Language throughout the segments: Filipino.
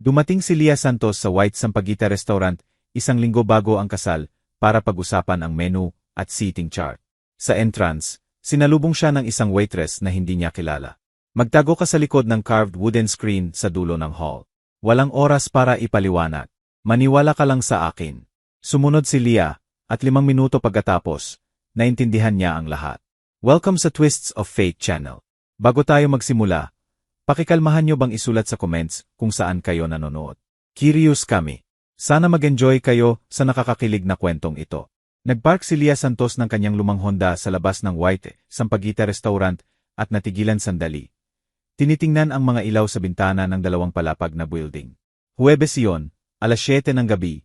Dumating si Lea Santos sa White Sampaguita Restaurant isang linggo bago ang kasal para pag-usapan ang menu at seating chart. Sa entrance, sinalubong siya ng isang waitress na hindi niya kilala. Magtago ka sa likod ng carved wooden screen sa dulo ng hall. Walang oras para ipaliwanag. Maniwala ka lang sa akin. Sumunod si Lea, at 5 minuto pagkatapos, naintindihan niya ang lahat. Welcome sa Twists of Fate channel. Bago tayo magsimula, pakikalmahan nyo bang isulat sa comments kung saan kayo nanonood. Curious kami. Sana mag-enjoy kayo sa nakakakilig na kwentong ito. Nagpark si Lea Santos ng kanyang lumang Honda sa labas ng White Sampaguita Restaurant at natigilan sandali. Tinitingnan ang mga ilaw sa bintana ng 2 palapag na building. Huwebes iyon, alas 7 ng gabi,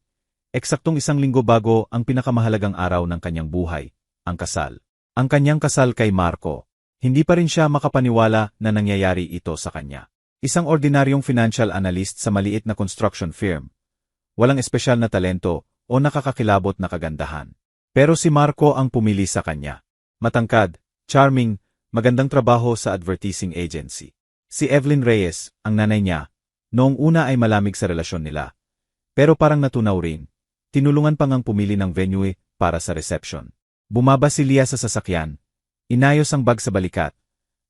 eksaktong 1 linggo bago ang pinakamahalagang araw ng kanyang buhay, ang kasal. Ang kanyang kasal kay Marco. Hindi pa rin siya makapaniwala na nangyayari ito sa kanya. Isang ordinaryong financial analyst sa maliit na construction firm. Walang espesyal na talento o nakakakilabot na kagandahan. Pero si Marco ang pumili sa kanya. Matangkad, charming, magandang trabaho sa advertising agency. Si Evelyn Reyes, ang nanay niya, noong una ay malamig sa relasyon nila. Pero parang natunaw rin. Tinulungan pang ang pumili ng venue para sa reception. Bumaba si Lea sa sasakyan, inayos ang bag sa balikat,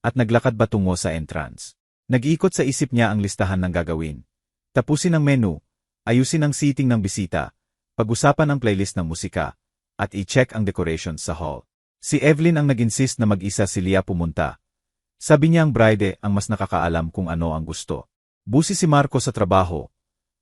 at naglakad patungo sa entrance. Nag-iikot sa isip niya ang listahan ng gagawin. Tapusin ang menu, ayusin ang seating ng bisita, pag-usapan ang playlist ng musika, at i-check ang decorations sa hall. Si Evelyn ang nag-insist na mag-isa si Lea pumunta. Sabi niya ang bride ang mas nakakaalam kung ano ang gusto. Busi si Marco sa trabaho,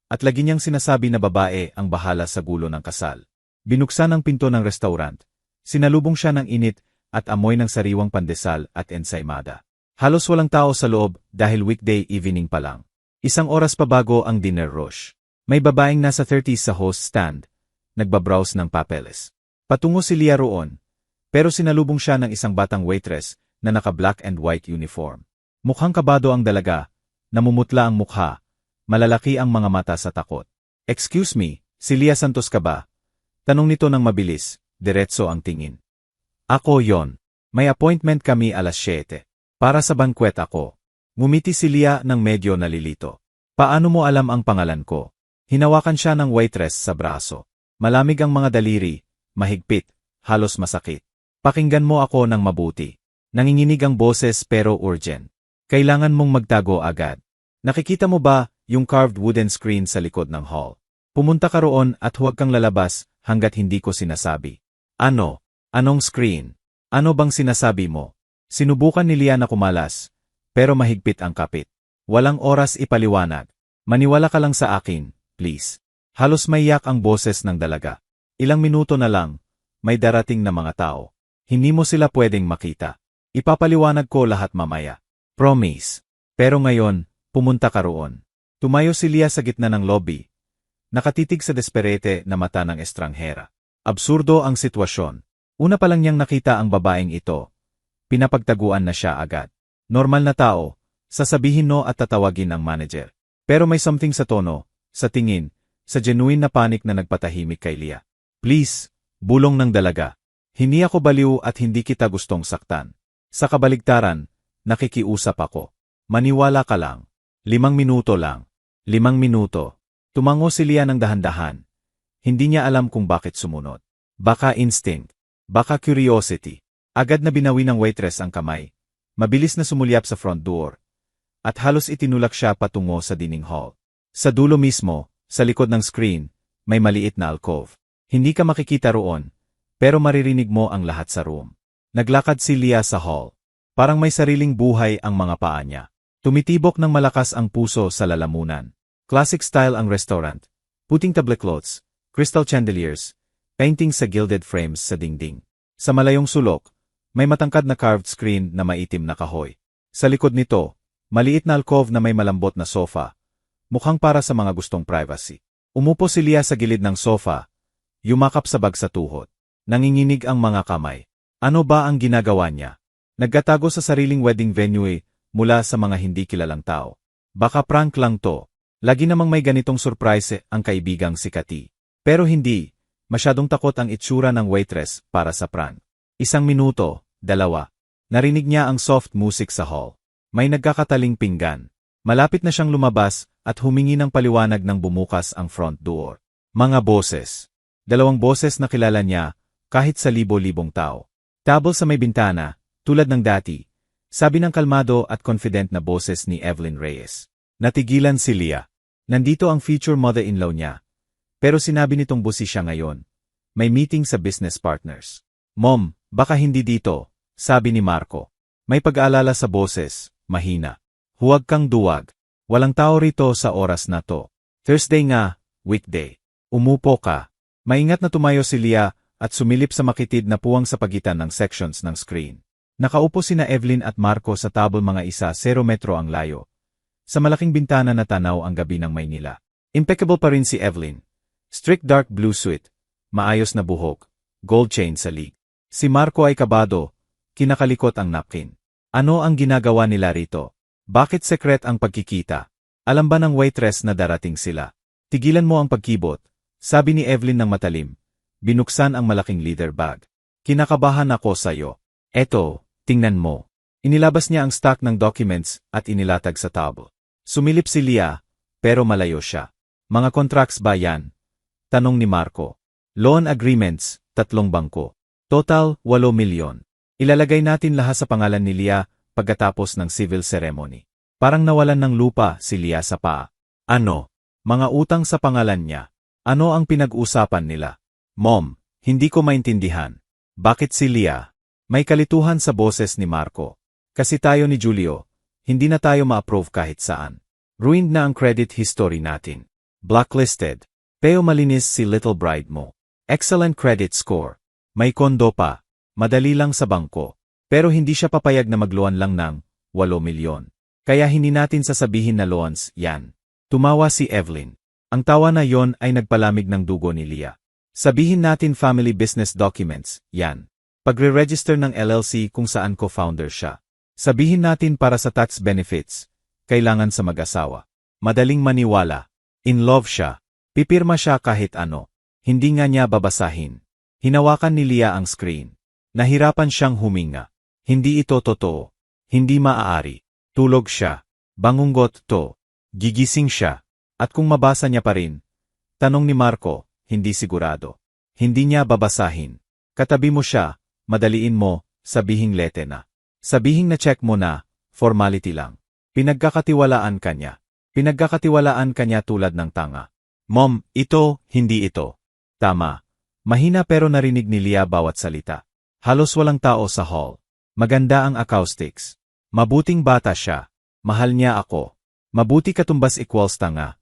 at lagi niyang sinasabi na babae ang bahala sa gulo ng kasal. Binuksan ang pinto ng restaurant. Sinalubong siya ng init at amoy ng sariwang pandesal at ensaymada. Halos walang tao sa loob dahil weekday evening pa lang. 1 oras pa bago ang dinner rush. May babaeng nasa 30s sa host stand, nagbabrowse ng papeles. Patungo si Lea roon, pero sinalubong siya ng isang batang waitress na naka-black and white uniform. Mukhang kabado ang dalaga, namumutla ang mukha, malalaki ang mga mata sa takot. Excuse me, si Lea Santos ka ba? Tanong nito ng mabilis, diretso ang tingin. Ako yon. May appointment kami alas 7. Para sa banquet ako. Ngumiti si Lea ng medyo nalilito. Paano mo alam ang pangalan ko? Hinawakan siya ng waitress sa braso. Malamig ang mga daliri, mahigpit, halos masakit. Pakinggan mo ako ng mabuti. Nanginginig ang boses pero urgent. Kailangan mong magtago agad. Nakikita mo ba yung carved wooden screen sa likod ng hall? Pumunta ka roon at huwag kang lalabas hanggat hindi ko sinasabi. Ano? Anong screen? Ano bang sinasabi mo? Sinubukan ni Lea na kumalas, pero mahigpit ang kapit. Walang oras ipaliwanag. Maniwala ka lang sa akin, please. Halos maiyak ang boses ng dalaga. Ilang minuto na lang, may darating na mga tao. Hindi mo sila pwedeng makita. Ipapaliwanag ko lahat mamaya. Promise. Pero ngayon, pumunta ka roon. Tumayo si Lea sa gitna ng lobby. Nakatitig sa desperate na mata ng estranghera. Absurdo ang sitwasyon. Una pa lang niyang nakita ang babaeng ito. Pinapagtaguan na siya agad. Normal na tao, sasabihin no at tatawagin ang manager. Pero may something sa tono, sa tingin, sa genuine na panic na nagpatahimik kay Lea. Please, bulong ng dalaga. Hindi ako baliw at hindi kita gustong saktan. Sa kabaligtaran, nakikiusap ako. Maniwala ka lang. 5 minuto lang. 5 minuto. Tumango si Lea ng dahan-dahan. Hindi niya alam kung bakit sumunod. Baka instinct. Baka curiosity. Agad na binawi ng waitress ang kamay. Mabilis na sumulyap sa front door. At halos itinulak siya patungo sa dining hall. Sa dulo mismo, sa likod ng screen, may maliit na alcove. Hindi ka makikita roon, pero maririnig mo ang lahat sa room. Naglakad si Lea sa hall. Parang may sariling buhay ang mga paa niya. Tumitibok ng malakas ang puso sa lalamunan. Classic style ang restaurant. Puting tablecloths, crystal chandeliers, paintings sa gilded frames sa dingding. Sa malayong sulok, may matangkad na carved screen na maitim na kahoy. Sa likod nito, maliit na alcove na may malambot na sofa, mukhang para sa mga gustong privacy. Umupo si Lea sa gilid ng sofa, yumakap sa bag sa tuhod. Nanginginig ang mga kamay. Ano ba ang ginagawa niya? Nagtatago sa sariling wedding venue mula sa mga hindi kilalang tao. Baka prank lang to. Lagi namang may ganitong surprise ang kaibigang si Kati. Pero hindi. Masyadong takot ang itsura ng waitress para sa prank. 1 minuto, 2. Narinig niya ang soft music sa hall. May nagkakataling pinggan. Malapit na siyang lumabas at humingi ng paliwanag nang bumukas ang front door. Mga boses. 2 boses na kilala niya kahit sa libo-libong tao. Table sa may bintana, tulad ng dati, sabi ng kalmado at confident na boses ni Evelyn Reyes. Natigilan si Leah. Nandito ang future mother-in-law niya. Pero sinabi nitong busi siya ngayon. May meeting sa business partners. Mom, baka hindi dito, sabi ni Marco. May pag-aalala sa boses, mahina. Huwag kang duwag. Walang tao rito sa oras na to. Thursday nga, weekday. Umupo ka. Maingat na tumayo si Leah at sumilip sa makitid na puwang sa pagitan ng sections ng screen. Nakaupo sina Evelyn at Marco sa table mga 0 metro ang layo. Sa malaking bintana na tanaw ang gabi ng Maynila. Impeccable pa rin si Evelyn. Strict dark blue suit, maayos na buhok, gold chain sa lig. Si Marco ay kabado, kinakalikot ang napkin. Ano ang ginagawa nila rito? Bakit sekret ang pagkikita? Alam ba ng waitress na darating sila? Tigilan mo ang pagkibot, sabi ni Evelyn ng matalim. Binuksan ang malaking leather bag. Kinakabahan ako sa'yo. Eto, tingnan mo. Inilabas niya ang stack ng documents at inilatag sa table. Sumilip si Leah, pero malayo siya. Mga contracts ba yan? Tanong ni Marco. Loan agreements, 3 bangko. Total, 8 milyon. Ilalagay natin lahat sa pangalan ni Leah pagkatapos ng civil ceremony. Parang nawalan ng lupa si Leah sa paa. Ano? Mga utang sa pangalan niya. Ano ang pinag-usapan nila? Mom, hindi ko maintindihan. Bakit si Leah? May kalituhan sa boses ni Marco. Kasi tayo ni Julio, hindi na tayo ma-approve kahit saan. Ruined na ang credit history natin. Blacklisted. Pero malinis si little bride mo. Excellent credit score. May kondo pa. Madali lang sa bangko. Pero hindi siya papayag na magloan lang ng 8 milyon. Kaya hindi natin sasabihin na loans yan. Tumawa si Evelyn. Ang tawa na yon ay nagpalamig ng dugo ni Leah. Sabihin natin family business documents, yan. Pagre-register ng LLC kung saan co-founder siya. Sabihin natin para sa tax benefits, kailangan sa mag-asawa. Madaling maniwala. In love siya. Pipirma siya kahit ano. Hindi nga niya babasahin. Hinawakan ni Leah ang screen. Nahirapan siyang huminga. Hindi ito totoo. Hindi maaari. Tulog siya. Bangunggot to. Gigising siya. At kung mabasa niya pa rin, tanong ni Marco, hindi sigurado. Hindi niya babasahin. Katabi mo siya, madaliin mo, sabihing lete na. Sabihing na check mo na, formality lang. Pinagkakatiwalaan ka niya. Pinagkakatiwalaan ka niya tulad ng tanga. Mom, ito, hindi ito. Tama. Mahina pero narinig ni Leah bawat salita. Halos walang tao sa hall. Maganda ang acoustics. Mabuting bata siya. Mahal niya ako. Mabuti katumbas equals tanga.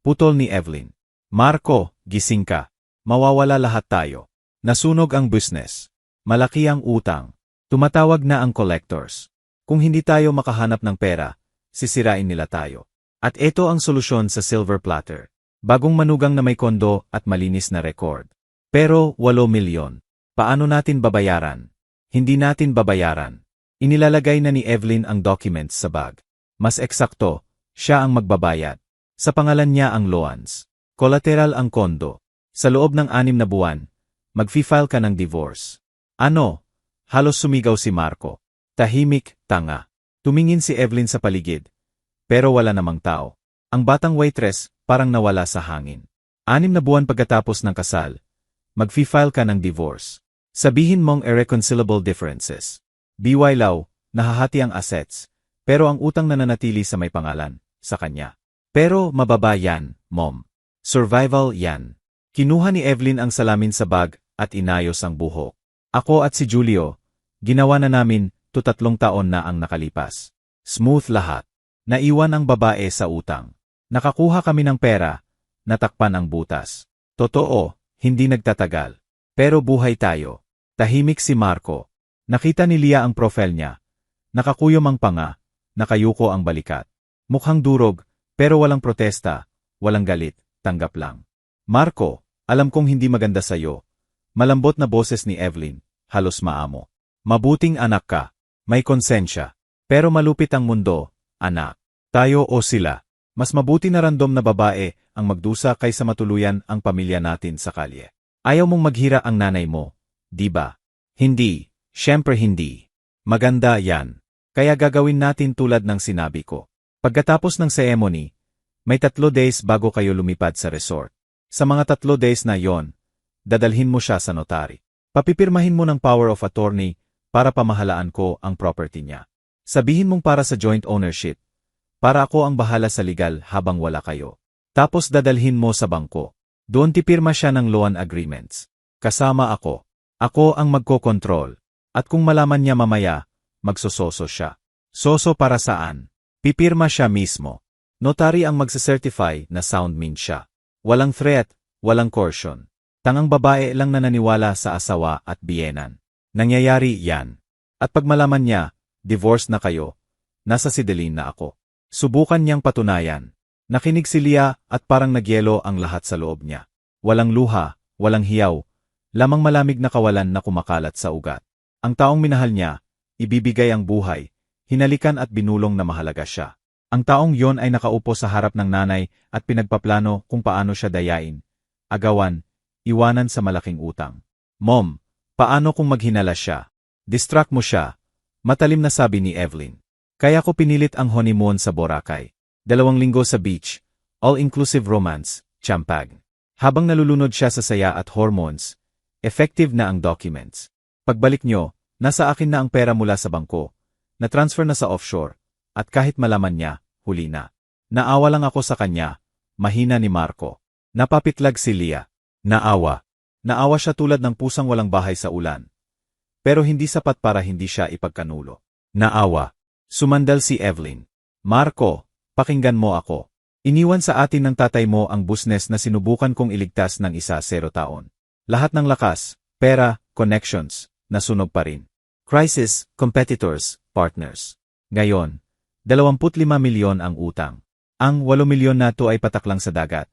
Putol ni Evelyn. Marco, gising ka. Mawawala lahat tayo. Nasunog ang business. Malaki ang utang. Tumatawag na ang collectors. Kung hindi tayo makahanap ng pera, sisirain nila tayo. At ito ang solusyon sa silver platter. Bagong manugang na may kondo at malinis na record. Pero 8 milyon. Paano natin babayaran? Hindi natin babayaran. Inilalagay na ni Evelyn ang documents sa bag. Mas eksakto, siya ang magbabayad. Sa pangalan niya ang loans. Collateral ang kondo. Sa loob ng 6 na buwan, mag-file ka ng divorce. Ano? Halos sumigaw si Marco. Tahimik, tanga. Tumingin si Evelyn sa paligid. Pero wala namang tao. Ang batang waitress parang nawala sa hangin. 6 na buwan pagkatapos ng kasal, mag-file ka ng divorce. Sabihin mong irreconcilable differences. BY nahahati ang assets, pero ang utang nananatili sa may pangalan, sa kanya. Pero mababa yan, Mom. Survival yan. Kinuha ni Evelyn ang salamin sa bag at inayos ang buhok. Ako at si Julio, ginawa na namin 3 taon na ang nakalipas. Smooth lahat. Naiwan ang babae sa utang. Nakakuha kami ng pera, natakpan ang butas. Totoo, hindi nagtatagal. Pero buhay tayo. Tahimik si Marco. Nakita ni Leah ang profile niya. Nakakuyom ang panga, nakayuko ang balikat. Mukhang durog, pero walang protesta, walang galit, tanggap lang. Marco, alam kong hindi maganda sa'yo. Malambot na boses ni Evelyn, halos maamo. Mabuting anak ka, may konsensya. Pero malupit ang mundo, anak. Tayo o sila. Mas mabuti na random na babae ang magdusa kaysa matuluyan ang pamilya natin sa kalye. Ayaw mong maghira ang nanay mo, di ba? Hindi, syempre hindi. Maganda yan. Kaya gagawin natin tulad ng sinabi ko. Pagkatapos ng ceremony, may 3 days bago kayo lumipad sa resort. Sa mga 3 days na yon, dadalhin mo siya sa notary. Papipirmahin mo ng power of attorney para pamahalaan ko ang property niya. Sabihin mong para sa joint ownership, para ako ang bahala sa legal habang wala kayo. Tapos dadalhin mo sa bangko. Doon tipirma siya ng loan agreements. Kasama ako. Ako ang magkokontrol. At kung malaman niya mamaya, magsososo siya. Soso para saan? Pipirma siya mismo. Notary ang magsacertify na sound mind siya. Walang threat, walang coercion. Tangang babae lang na naniwala sa asawa at biyenan. Nangyayari yan. At pag malaman niya, divorce na kayo, nasa sidelin na ako. Subukan niyang patunayan. Nakinig si Leah at parang nagyelo ang lahat sa loob niya. Walang luha, walang hiyaw, lamang malamig na kawalan na kumakalat sa ugat. Ang taong minahal niya, ibibigay ang buhay, hinalikan at binulong na mahalaga siya. Ang taong yon ay nakaupo sa harap ng nanay at pinagpaplano kung paano siya dayain, agawan, iwanan sa malaking utang. Mom, paano kung maghinala siya? Distract mo siya, matalim na sabi ni Evelyn. Kaya ko pinilit ang honeymoon sa Boracay. 2 linggo sa beach, all-inclusive romance, champag. Habang nalulunod siya sa saya at hormones, effective na ang documents. Pagbalik nyo, nasa akin na ang pera mula sa bangko, na-transfer na sa offshore, at kahit malaman niya, huli na. Naawa lang ako sa kanya, mahina ni Marco. Napapitlag si Leah. Naawa. Naawa siya tulad ng pusang walang bahay sa ulan. Pero hindi sapat para hindi siya ipagkanulo. Naawa. Sumandal si Evelyn. Marco, pakinggan mo ako. Iniwan sa atin ng tatay mo ang business na sinubukan kong iligtas ng 0 taon. Lahat ng lakas, pera, connections, nasunog pa rin. Crisis, competitors, partners. Ngayon, 25 milyon ang utang. Ang 8 milyon na to ay patak lang sa dagat.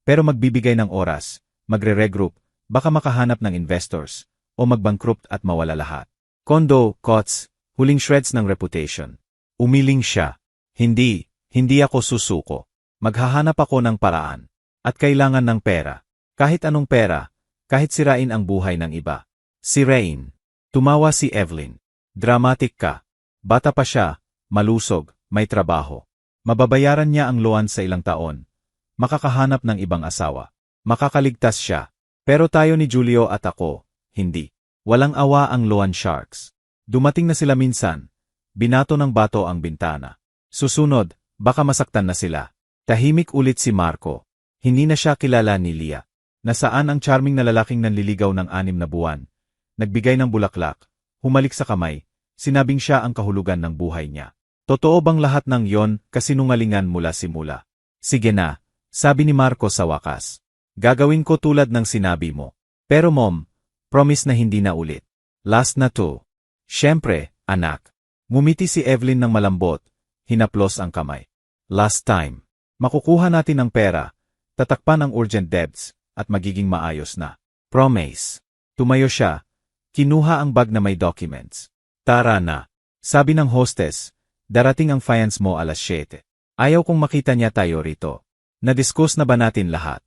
Pero magbibigay ng oras, magre-regroup, baka makahanap ng investors, o mag-bankrupt at mawala lahat. Condo, cots, huling shreds ng reputation. Umiling siya. Hindi ako susuko. Maghahanap ako ng paraan. At kailangan ng pera. Kahit anong pera, kahit sirain ang buhay ng iba. Sirain. Tumawa si Evelyn. Dramatic ka. Bata pa siya, malusog, may trabaho. Mababayaran niya ang loan sa ilang taon. Makakahanap ng ibang asawa. Makakaligtas siya. Pero tayo ni Julio at ako, hindi. Walang awa ang loan sharks. Dumating na sila minsan. Binato ng bato ang bintana. Susunod, baka masaktan na sila. Tahimik ulit si Marco. Hindi na siya kilala ni Leah. Nasaan ang charming na lalaking nanliligaw ng 6 na buwan? Nagbigay ng bulaklak, humalik sa kamay, sinabing siya ang kahulugan ng buhay niya. Totoo bang lahat ng yon kasinungalingan mula simula? Sige na, sabi ni Marco sa wakas. Gagawin ko tulad ng sinabi mo. Pero mom, promise na hindi na ulit. Last na to. Siyempre, anak. Ngumiti si Evelyn ng malambot, hinaplos ang kamay. Last time. Makukuha natin ang pera, tatakpan ang urgent debts, at magiging maayos na. Promise. Tumayo siya. Kinuha ang bag na may documents. Tara na. Sabi ng hostess, darating ang fiance mo alas 7. Ayaw kong makita niya tayo rito. Na-discuss na ba natin lahat?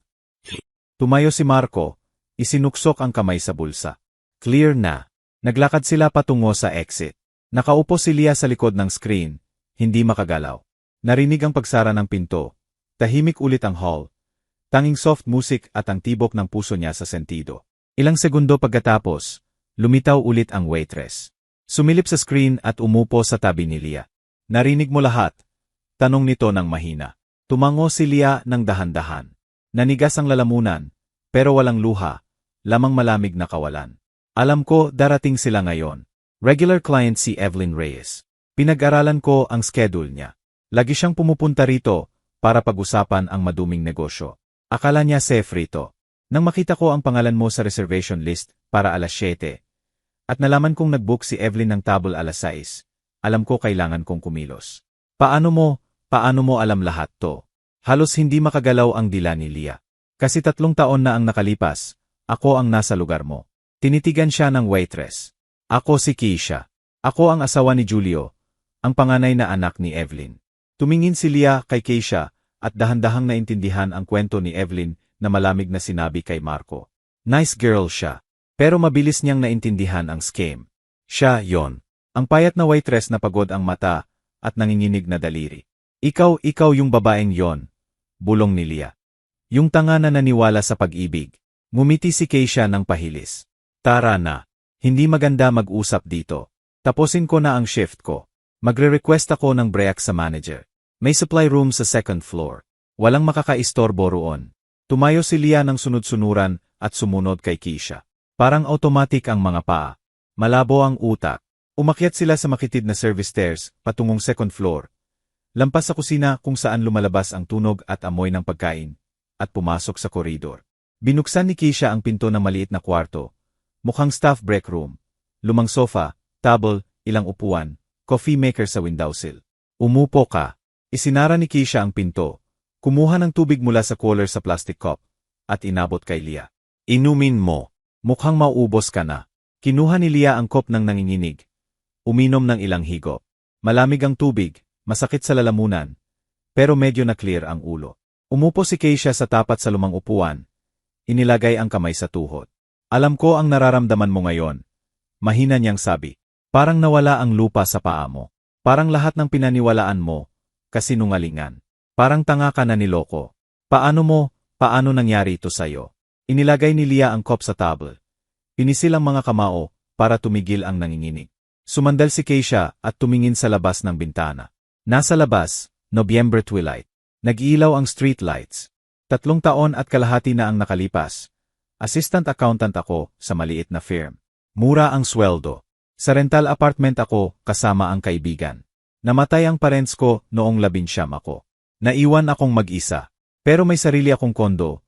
Tumayo si Marco, isinuksok ang kamay sa bulsa. Clear na. Naglakad sila patungo sa exit. Nakaupo si Leah sa likod ng screen, hindi makagalaw. Narinig ang pagsara ng pinto. Tahimik ulit ang hall. Tanging soft music at ang tibok ng puso niya sa sentido. Ilang segundo pagkatapos, lumitaw ulit ang waitress. Sumilip sa screen at umupo sa tabi ni Leah. Narinig mo lahat? Tanong nito ng mahina. Tumango si Leah ng dahan-dahan. Nanigas ang lalamunan, pero walang luha, lamang malamig na kawalan. Alam ko darating sila ngayon. Regular client si Evelyn Reyes. Pinag-aralan ko ang schedule niya. Lagi siyang pumupunta rito para pag-usapan ang maduming negosyo. Akala niya safe rito. Nang makita ko ang pangalan mo sa reservation list para alas 7, at nalaman kong nag-book si Evelyn ng table alas 6, alam ko kailangan kong kumilos. Paano mo alam lahat to? Halos hindi makagalaw ang dila ni Leah. Kasi 3 taon na ang nakalipas, ako ang nasa lugar mo. Tinitigan siya ng waitress. Ako si Keisha. Ako ang asawa ni Julio, ang panganay na anak ni Evelyn. Tumingin si Leah kay Keisha at dahan-dahang naintindihan ang kwento ni Evelyn na malamig na sinabi kay Marco. Nice girl siya. Pero mabilis niyang naintindihan ang scam. Siya yon. Ang payat na waitress na pagod ang mata at nanginginig na daliri. Ikaw yung babaeng yon, bulong ni Leah. Yung tanga na naniwala sa pag-ibig. Ngumiti si Keisha ng pahilis. Tara na. Hindi maganda mag-usap dito. Tapusin ko na ang shift ko. Magre-request ako ng break sa manager. May supply room sa second floor. Walang makakaistorbo roon. Tumayo si Leah ng sunod-sunuran at sumunod kay Keisha. Parang automatic ang mga paa. Malabo ang utak. Umakyat sila sa makitid na service stairs patungong second floor. Lampas sa kusina kung saan lumalabas ang tunog at amoy ng pagkain, at pumasok sa koridor. Binuksan ni Keisha ang pinto ng maliit na kwarto. Mukhang staff break room. Lumang sofa, table, ilang upuan, coffee maker sa windowsill. Umupo ka. Isinara ni Keisha ang pinto. Kumuha ng tubig mula sa cooler sa plastic cup, at inabot kay Leah. Inumin mo. Mukhang mauubos ka na. Kinuha ni Leah ang cup ng nanginginig. Uminom ng ilang higop. Malamig ang tubig. Masakit sa lalamunan, pero medyo na clear ang ulo. Umupo si Keisha sa tapat sa lumang upuan. Inilagay ang kamay sa tuhod. Alam ko ang nararamdaman mo ngayon. Mahina niyang sabi. Parang nawala ang lupa sa paa mo. Parang lahat ng pinaniwalaan mo, kasinungalingan. Parang tanga ka na niloko. Paano nangyari ito sa'yo? Inilagay ni Leah ang cup sa table. Pinisil ang mga kamao para tumigil ang nanginginig. Sumandal si Keisha at tumingin sa labas ng bintana. Nasa labas, Nobyembre twilight. Nag-iilaw ang street lights. 3 taon at kalahati na ang nakalipas. Assistant accountant ako sa maliit na firm. Mura ang sweldo. Sa rental apartment ako kasama ang kaibigan. Namatay ang parents ko noong 19 ako. Naiwan akong mag-isa. Pero may sarili akong kondo.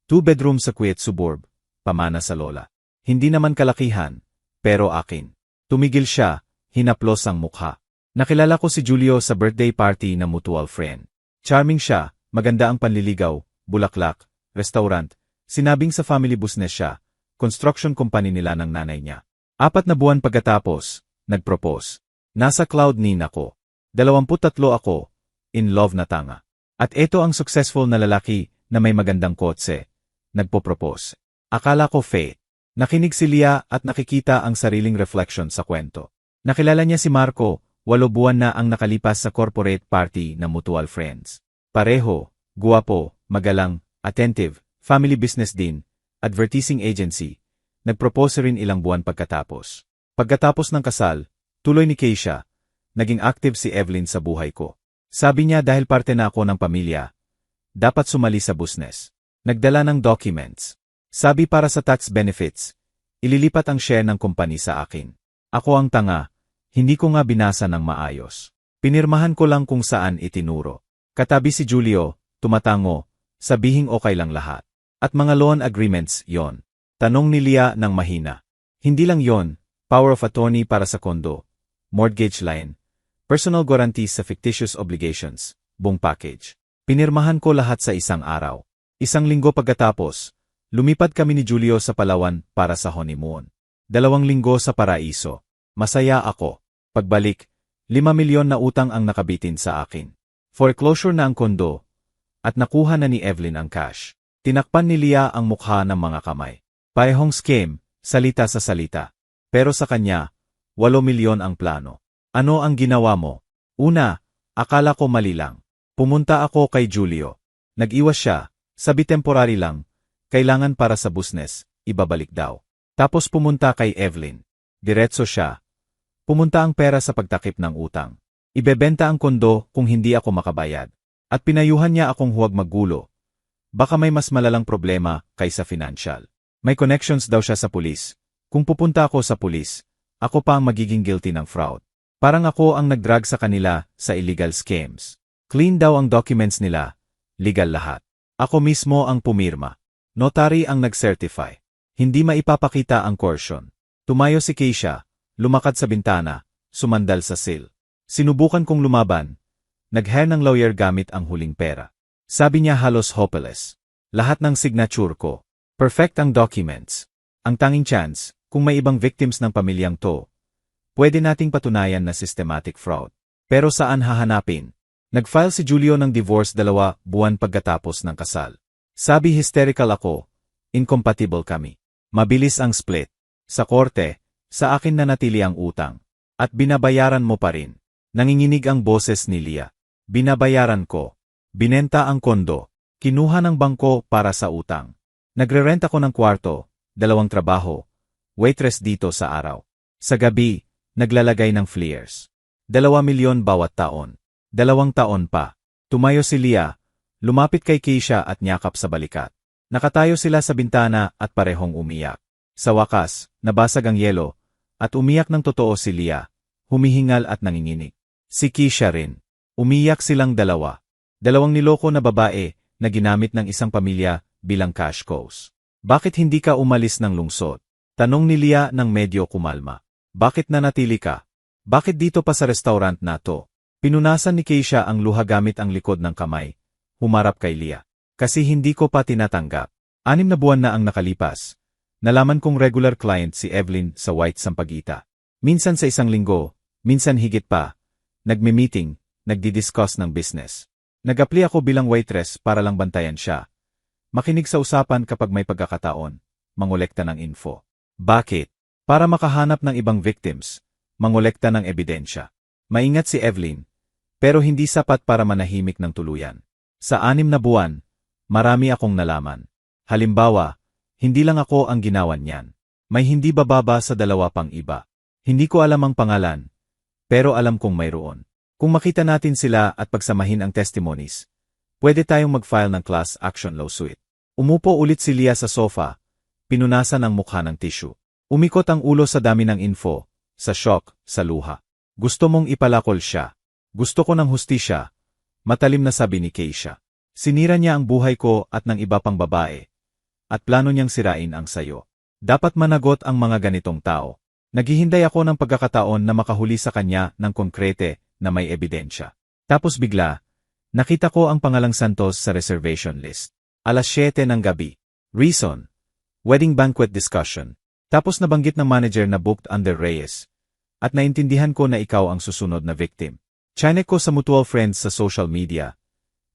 2 bedroom sa quiet suburb. Pamana sa lola. Hindi naman kalakihan, pero akin. Tumigil siya, hinaplos ang mukha. Nakilala ko si Julio sa birthday party na mutual friend. Charming siya, maganda ang panliligaw, bulaklak, restaurant, sinabing sa family business siya, construction company nila ng nanay niya. 4 na buwan pagkatapos, nag-propose. Nasa cloud nine ako. 23 ako, in love na tanga. At ito ang successful na lalaki na may magandang kotse. Nagpo-propose. Akala ko fate. Nakinig si Leah at nakikita ang sariling reflection sa kwento. Nakilala niya si Marco. 8 buwan na ang nakalipas sa corporate party na mutual friends. Pareho, guwapo, magalang, attentive, family business din, advertising agency. Nagpropose rin ilang buwan pagkatapos. Pagkatapos ng kasal, tuloy ni Keisha, naging active si Evelyn sa buhay ko. Sabi niya dahil parte na ako ng pamilya, dapat sumali sa business. Nagdala ng documents. Sabi para sa tax benefits, ililipat ang share ng company sa akin. Ako ang tanga. Hindi ko nga binasa ng maayos. Pinirmahan ko lang kung saan itinuro. Katabi si Julio, tumatango, sabihing okay lang lahat. At mga loan agreements, yon. Tanong ni Leah ng mahina. Hindi lang yon, power of attorney para sa kondo, mortgage line, personal guarantees sa fictitious obligations, buong package. Pinirmahan ko lahat sa isang araw. 1 linggo pagkatapos, lumipat kami ni Julio sa Palawan para sa honeymoon. 2 linggo sa Paraiso. Masaya ako. Pagbalik, 5 milyon na utang ang nakabitin sa akin. Foreclosure na ang kondo, at nakuha na ni Evelyn ang cash. Tinakpan ni Leah ang mukha ng mga kamay. Parehong scam, salita sa salita. Pero sa kanya, 8 milyon ang plano. Ano ang ginawa mo? Una, akala ko mali lang. Pumunta ako kay Julio. Nag-iwas siya, sabi temporary lang, kailangan para sa business, ibabalik daw. Tapos pumunta kay Evelyn. Diretso siya. Pumunta ang pera sa pagtakip ng utang. Ibebenta ang kondo kung hindi ako makabayad. At pinayuhan niya akong huwag maggulo. Baka may mas malalang problema kaysa financial. May connections daw siya sa pulis. Kung pupunta ako sa pulis, ako pa ang magiging guilty ng fraud. Parang ako ang nagdrag sa kanila sa illegal scams. Clean daw ang documents nila. Legal lahat. Ako mismo ang pumirma. Notary ang nag-certify. Hindi maipapakita ang coercion. Tumayo si Keisha. Lumakad sa bintana, sumandal sa sill. Sinubukan kong lumaban. Nag-hire ng lawyer gamit ang huling pera. Sabi niya halos hopeless. Lahat ng signature ko. Perfect ang documents. Ang tanging chance, kung may ibang victims ng pamilyang to, pwede nating patunayan na systematic fraud. Pero saan hahanapin? Nag-file si Julio ng divorce 2 buwan pagkatapos ng kasal. Sabi hysterical ako, incompatible kami. Mabilis ang split. Sa korte, sa akin na natili ang utang. At binabayaran mo pa rin. Nanginginig ang boses ni Leah. Binabayaran ko. Binenta ang kondo. Kinuha ng bangko para sa utang. Nagre-rent ako ng kwarto, 2 trabaho, waitress dito sa araw. Sa gabi, naglalagay ng flyers. 2 milyon bawat taon. 2 taon pa. Tumayo si Leah, lumapit kay Keisha at nyakap sa balikat. Nakatayo sila sa bintana at parehong umiyak. Sa wakas, nabasag ang yelo, at umiyak ng totoo si Leah, humihingal at nanginginig. Si Keisha rin. Umiyak silang dalawa. 2 niloko na babae na ginamit ng isang pamilya bilang cash cows. Bakit hindi ka umalis ng lungsod? Tanong ni Leah nang medyo kumalma. Bakit nanatili ka? Bakit dito pa sa restaurant na to? Pinunasan ni Keisha ang luha gamit ang likod ng kamay. Humarap kay Leah. Kasi hindi ko pa tinatanggap. 6 na buwan na ang nakalipas. Nalaman kong regular client si Evelyn sa White Sampaguita. Minsan sa 1 linggo, minsan higit pa. Nagme-meeting, nagdi-discuss ng business. Nag-apply ako bilang waitress para lang bantayan siya. Makinig sa usapan kapag may pagkakataon. Mangolekta ng info. Bakit? Para makahanap ng ibang victims. Mangolekta ng ebidensya. Maingat si Evelyn. Pero hindi sapat para manahimik ng tuluyan. Sa 6 na buwan, marami akong nalaman. Halimbawa, hindi lang ako ang ginawan niyan. May hindi bababa sa 2 pang iba. Hindi ko alam ang pangalan, pero alam kong mayroon. Kung makita natin sila at pagsamahin ang testimonies, pwede tayong mag-file ng class action lawsuit. Umupo ulit si Leah sa sofa, pinunasan ang mukha ng tissue. Umikot ang ulo sa dami ng info, sa shock, sa luha. Gusto mong ipalakol siya. Gusto ko ng hustisya. Matalim na sabi ni Keisha. Sinira niya ang buhay ko at ng iba pang babae. At plano niyang sirain ang sayo. Dapat managot ang mga ganitong tao. Naghihintay ako ng pagkakataon na makahuli sa kanya ng konkrete na may ebidensya. Tapos bigla, nakita ko ang pangalang Santos sa reservation list. 7:00 ng gabi. Reason: wedding banquet discussion. Tapos nabanggit ng manager na booked under Reyes. At naintindihan ko na ikaw ang susunod na victim. Chinek ko sa mutual friends sa social media.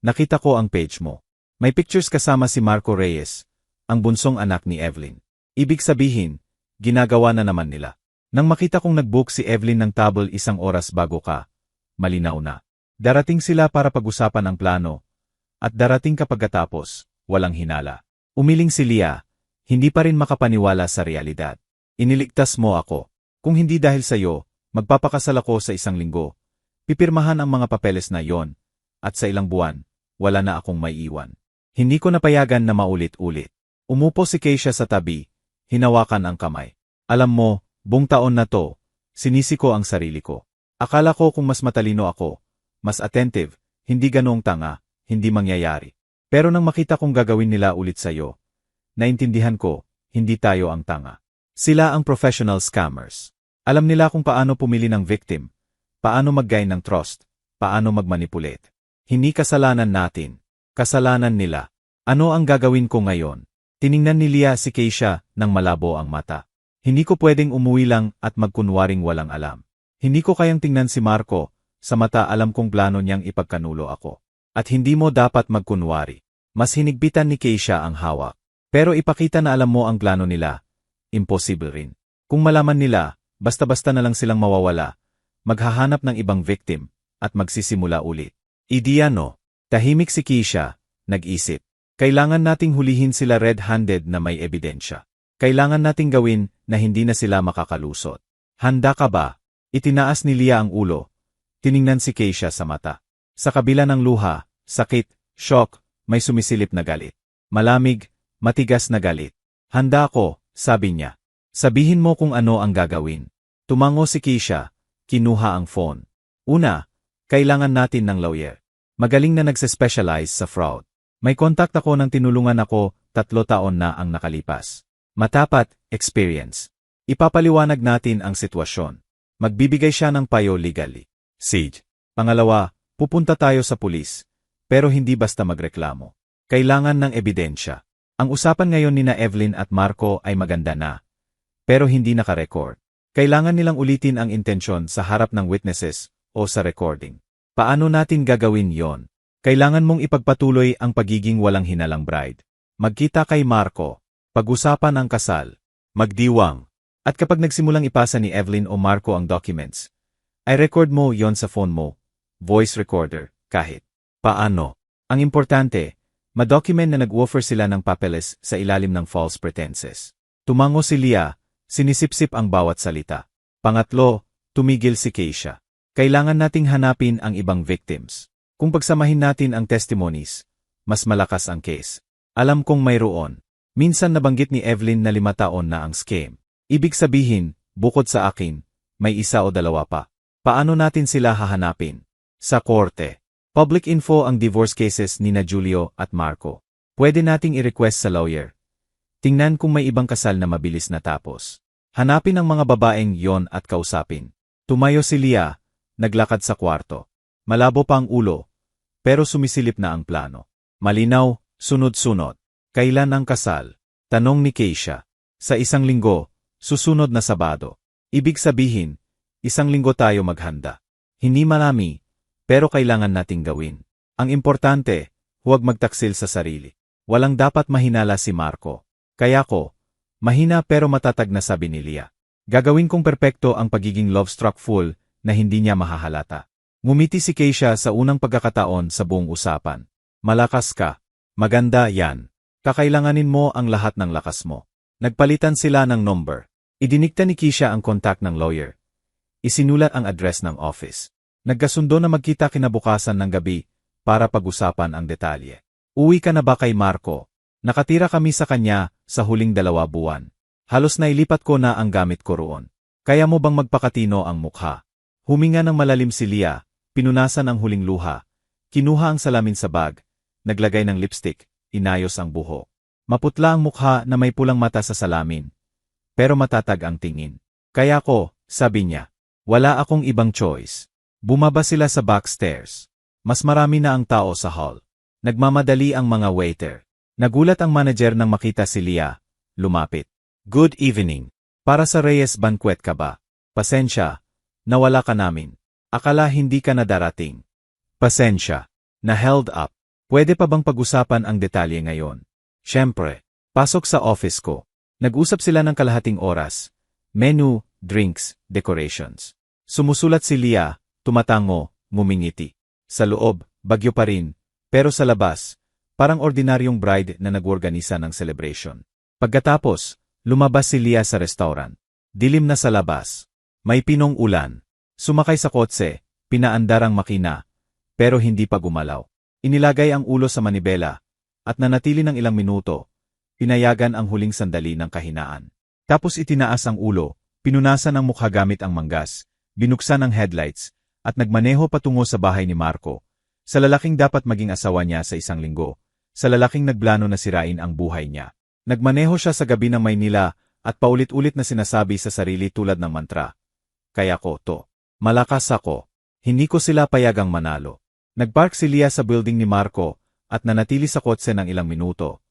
Nakita ko ang page mo. May pictures kasama si Marco Reyes, ang bunsong anak ni Evelyn. Ibig sabihin, ginagawa na naman nila. Nang makita kong nag-book si Evelyn ng table 1 oras bago ka, malinaw na. Darating sila para pag-usapan ang plano. At darating ka pagkatapos, walang hinala. Umiling si Leah, hindi pa rin makapaniwala sa realidad. Iniligtas mo ako. Kung hindi dahil sa'yo, magpapakasal ako sa 1 linggo. Pipirmahan ang mga papeles na yon, at sa ilang buwan, wala na akong maiiwan. Hindi ko napayagan na maulit-ulit. Umupo si Keisha sa tabi, hinawakan ang kamay. Alam mo, buong taon na to, sinisi ko ang sarili ko. Akala ko kung mas matalino ako, mas attentive, hindi ganoong tanga, hindi mangyayari. Pero nang makita kong gagawin nila ulit sa'yo, naintindihan ko, hindi tayo ang tanga. Sila ang professional scammers. Alam nila kung paano pumili ng victim, paano mag-gain ng trust, paano mag-manipulate. Hindi kasalanan natin, kasalanan nila. Ano ang gagawin ko ngayon? Tiningnan ni Leah si Keisha nang malabo ang mata. Hindi ko pwedeng umuwi lang at magkunwaring walang alam. Hindi ko kayang tingnan si Marco, sa mata alam kong plano niyang ipagkanulo ako. At hindi mo dapat magkunwari. Mas hinigpitan ni Keisha ang hawak. Pero ipakita na alam mo ang plano nila. Impossible rin. Kung malaman nila, basta-basta na lang silang mawawala, maghahanap ng ibang victim, at magsisimula ulit. Idiano. Tahimik si Keisha, nag-isip. Kailangan nating hulihin sila red-handed na may ebidensya. Kailangan nating gawin na hindi na sila makakalusot. Handa ka ba? Itinaas ni Leah ang ulo. Tiningnan si Keisha sa mata. Sa kabila ng luha, sakit, shock, may sumisilip na galit. Malamig, matigas na galit. Handa ako, sabi niya. Sabihin mo kung ano ang gagawin. Tumango si Keisha, kinuha ang phone. Una, kailangan natin ng lawyer. Magaling na nagse-specialize sa fraud. May contact ako nang tinulungan ako, 3 taon na ang nakalipas. Matapat, experience. Ipapaliwanag natin ang sitwasyon. Magbibigay siya ng payo legally. Siege. Pangalawa, pupunta tayo sa pulis. Pero hindi basta magreklamo. Kailangan ng ebidensya. Ang usapan ngayon ni na Evelyn at Marco ay maganda na. Pero hindi naka-record. Kailangan nilang ulitin ang intensyon sa harap ng witnesses o sa recording. Paano natin gagawin yon? Kailangan mong ipagpatuloy ang pagiging walang hinalang bride. Magkita kay Marco. Pag-usapan ang kasal. Magdiwang. At kapag nagsimulang ipasa ni Evelyn o Marco ang documents, ay record mo yon sa phone mo. Voice recorder. kahit paano. Ang importante, madocument na nag-offer sila ng papeles sa ilalim ng false pretenses. Tumango si Leah, sinisipsip ang bawat salita. Pangatlo, tumigil si Keisha. Kailangan nating hanapin ang ibang victims. Kung pagsamahin natin ang testimonies, mas malakas ang case. Alam kong mayroon. Minsan nabanggit ni Evelyn na 5 taon na ang scam. Ibig sabihin, bukod sa akin, may 1 o 2 pa. Paano natin sila hahanapin? Sa korte. Public info ang divorce cases ni Julio at Marco. Pwede nating i-request sa lawyer. Tingnan kung may ibang kasal na mabilis natapos. Hanapin ang mga babaeng yon at kausapin. Tumayo si Leah, naglakad sa kwarto. Malabo pa ang ulo, pero sumisilip na ang plano. Malinaw, sunod-sunod. Kailan ang kasal? Tanong ni Keisha. Sa 1 linggo, susunod na Sabado. Ibig sabihin, 1 linggo tayo maghanda. Hindi marami, pero kailangan nating gawin. Ang importante, huwag magtaksil sa sarili. Walang dapat mahinala si Marco. Kaya ko, mahina pero matatag na sabi ni Leah. Gagawin kong perpekto ang pagiging love-struck fool na hindi niya mahahalata. Ngumiti si Keisha sa unang pagkakataon sa buong usapan. Malakas ka. Maganda yan. Kakailanganin mo ang lahat ng lakas mo. Nagpalitan sila ng number. Idinikta ni Keisha ang kontak ng lawyer. Isinulat ang address ng office. Nagkasundo na magkita kinabukasan ng gabi para pag-usapan ang detalye. Uwi ka na ba kay Marco? Nakatira kami sa kanya sa huling 2 buwan. Halos nailipat ko na ang gamit ko roon. Kaya mo bang magpakatino ang mukha? Huminga ng malalim si Leah, pinunasan ang huling luha, kinuha ang salamin sa bag, naglagay ng lipstick, inayos ang buhok. Maputla ang mukha na may pulang mata sa salamin. Pero matatag ang tingin. Kaya ko, sabi niya, wala akong ibang choice. Bumaba sila sa backstairs. Mas marami na ang tao sa hall. Nagmamadali ang mga waiter. Nagulat ang manager nang makita si Leah. Lumapit. Good evening. Para sa Reyes Banquet ka ba? Pasensya. Nawala ka namin. Akala hindi ka na darating. Pasensya. Na-held up. Pwede pa bang pag-usapan ang detalye ngayon? Siyempre. Pasok sa office ko. Nag-usap sila ng kalahating oras. Menu, drinks, decorations. Sumusulat si Leah, tumatango, ngumingiti. Sa loob, bagyo pa rin. Pero sa labas, parang ordinaryong bride na nag-organisa ng celebration. Pagkatapos, lumabas si Leah sa restaurant. Dilim na sa labas. May pinong ulan. Sumakay sa kotse, pinaandar ang makina, pero hindi pa gumalaw. Inilagay ang ulo sa manibela, at nanatili ng ilang minuto, pinayagan ang huling sandali ng kahinaan. Tapos itinaas ang ulo, pinunasan ang mukha gamit ang manggas, binuksan ang headlights, at nagmaneho patungo sa bahay ni Marco, sa lalaking dapat maging asawa niya sa 1 linggo, sa lalaking nagplano na sirain ang buhay niya. Nagmaneho siya sa gabi ng Maynila at paulit-ulit na sinasabi sa sarili tulad ng mantra. Kaya ko to. Malakas ako. Hindi ko sila payagang manalo. Nagpark si Leah sa building ni Marco at nanatili sa kotse ng ilang minuto.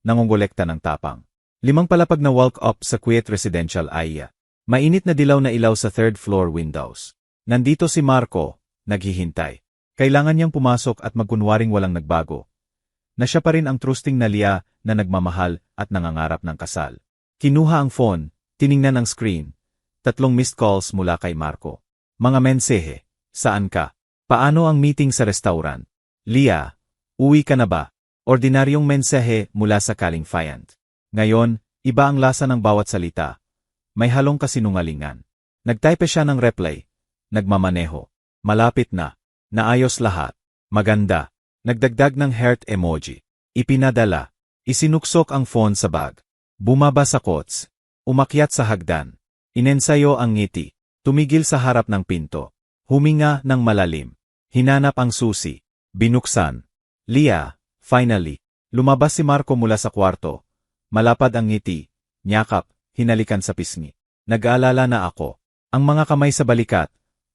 Nangongolekta ng tapang. 5 palapag na walk-up sa quiet residential area. Mainit na dilaw na ilaw sa 3rd floor windows. Nandito si Marco, naghihintay. Kailangan niyang pumasok at magkunwaring walang nagbago. Na siya pa rin ang trusting na Leah na nagmamahal at nangangarap ng kasal. Kinuha ang phone, tiningnan ang screen. 3 missed calls mula kay Marco. Mga mensahe, saan ka? Paano ang meeting sa restaurant? Leah, uwi ka na ba? Ordinaryong mensahe mula sa Calingfiant. Ngayon, iba ang lasa ng bawat salita. May halong kasinungalingan. Nagtype siya ng reply. Nagmamaneho. Malapit na. Naayos lahat. Maganda. Nagdagdag ng heart emoji. Ipinadala. Isinuksok ang phone sa bag. Bumaba sa kots. Umakyat sa hagdan. Inensayo ang ngiti. Tumigil sa harap ng pinto. Huminga ng malalim. Hinanap ang susi. Binuksan. Leah, finally. Lumabas si Marco mula sa kwarto. Malapad ang ngiti. Nyakap, hinalikan sa pisngi. Nag-aalala na ako. Ang mga kamay sa balikat.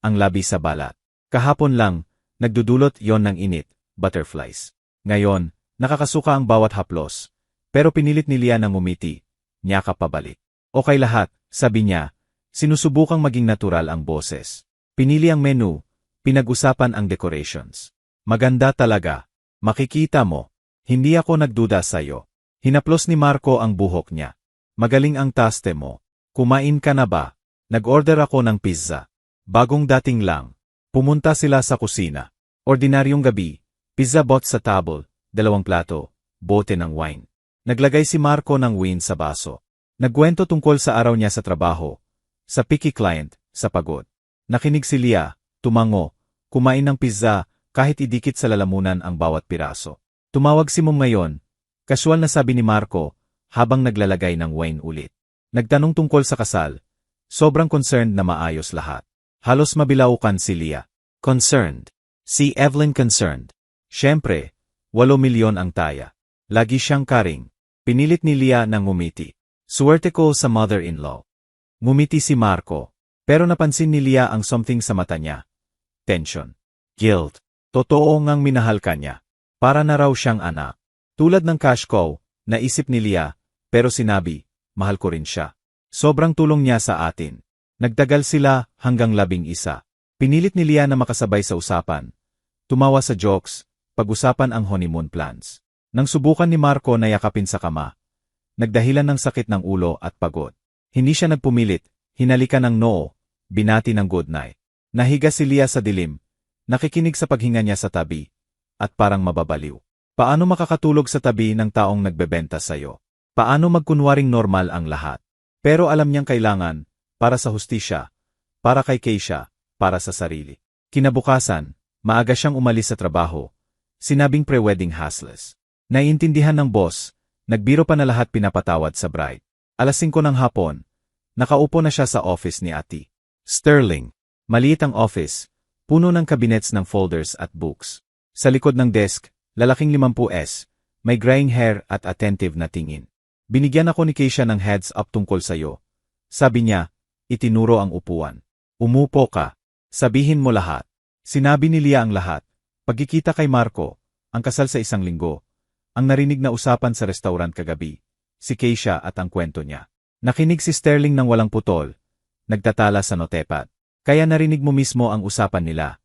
Ang labi sa balat. Kahapon lang, nagdudulot yon ng init. Butterflies. Ngayon, nakakasuka ang bawat haplos. Pero pinilit ni Leah nang umiti. Nyakap pabalik. Okay lahat, sabi niya. Sinusubukang maging natural ang boses. Pinili ang menu. Pinag-usapan ang decorations. Maganda talaga. Makikita mo. Hindi ako nagduda sa'yo. Hinaplos ni Marco ang buhok niya. Magaling ang taste mo. Kumain ka na ba? Nag-order ako ng pizza. Bagong dating lang. Pumunta sila sa kusina. Ordinaryong gabi, pizza bot sa table, 2 plato, bote ng wine. Naglagay si Marco ng wine sa baso. Nagkwento tungkol sa araw niya sa trabaho, sa picky client, sa pagod. Nakinig si Leah, tumango, kumain ng pizza, kahit idikit sa lalamunan ang bawat piraso. Tumawag si Mom ngayon, casual na sabi ni Marco, habang naglalagay ng wine ulit. Nagtanong tungkol sa kasal, sobrang concerned na maayos lahat. Halos mabilaukan si Leah. Concerned. Si Evelyn concerned. Siyempre, 8 milyon ang taya. Lagi siyang karing. Pinilit ni Leah na ngumiti. Suwerte ko sa mother-in-law. Ngumiti si Marco. Pero napansin ni Leah ang something sa mata niya. Tension. Guilt. Totoo ngang minahal ka niya. Para na raw siyang anak. Tulad ng cash cow, naisip ni Leah, pero sinabi, mahal ko rin siya. Sobrang tulong niya sa atin. Nagtagal sila hanggang 11. Pinilit ni Leah na makasabay sa usapan. Tumawa sa jokes, pag-usapan ang honeymoon plans. Nang subukan ni Marco na yakapin sa kama, nagdahilan ng sakit ng ulo at pagod. Hindi siya nagpumilit, hinalikan ng noo, binati ng good night. Nahiga si Leah sa dilim, nakikinig sa paghinga niya sa tabi, at parang mababaliw. Paano makakatulog sa tabi ng taong nagbebenta sa'yo? Paano magkunwaring normal ang lahat? Pero alam niyang kailangan, para sa hustisya, para kay Keisha, para sa sarili. Kinabukasan, maaga siyang umalis sa trabaho. Sinabing pre-wedding hassles. Naiintindihan ng boss, nagbiro pa na lahat pinapatawad sa bride. 5:00 ng hapon, nakaupo na siya sa office ni Ate Sterling. Maliit ang office, puno ng cabinets ng folders at books. Sa likod ng desk, lalaking 50S, may graying hair at attentive na tingin. Binigyan ako ni Keisha ng heads up tungkol sa'yo. Sabi niya, itinuro ang upuan. Umupo ka. Sabihin mo lahat. Sinabi ni Leah ang lahat. Pagkikita kay Marco, ang kasal sa 1 linggo, ang narinig na usapan sa restaurant kagabi, si Keisha at ang kwento niya. Nakinig si Sterling ng walang putol, nagtatala sa notepad. Kaya narinig mo mismo ang usapan nila.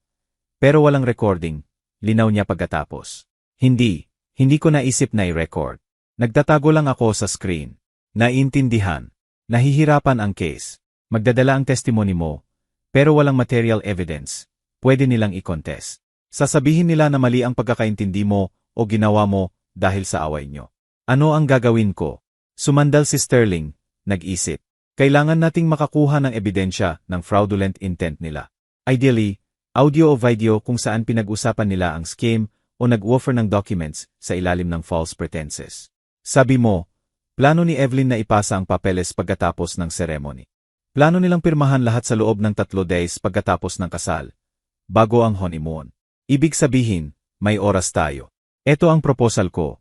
Pero walang recording, linaw niya pagkatapos. Hindi ko naisip na i-record. Nagtatago lang ako sa screen. Naiintindihan. Nahihirapan ang case. Magdadala ang testimony mo, pero walang material evidence. Pwede nilang i-contest. Sasabihin nila na mali ang pagkakaintindi mo o ginawa mo dahil sa away nyo. Ano ang gagawin ko? Sumandal si Sterling, nag-isip. Kailangan nating makakuha ng ebidensya ng fraudulent intent nila. Ideally, audio o video kung saan pinag-usapan nila ang scheme o nag-offer ng documents sa ilalim ng false pretenses. Sabi mo, plano ni Evelyn na ipasa ang papeles pagkatapos ng ceremony. Plano nilang pirmahan lahat sa loob ng 3 days pagkatapos ng kasal, bago ang honeymoon. Ibig sabihin, may oras tayo. Ito ang proposal ko.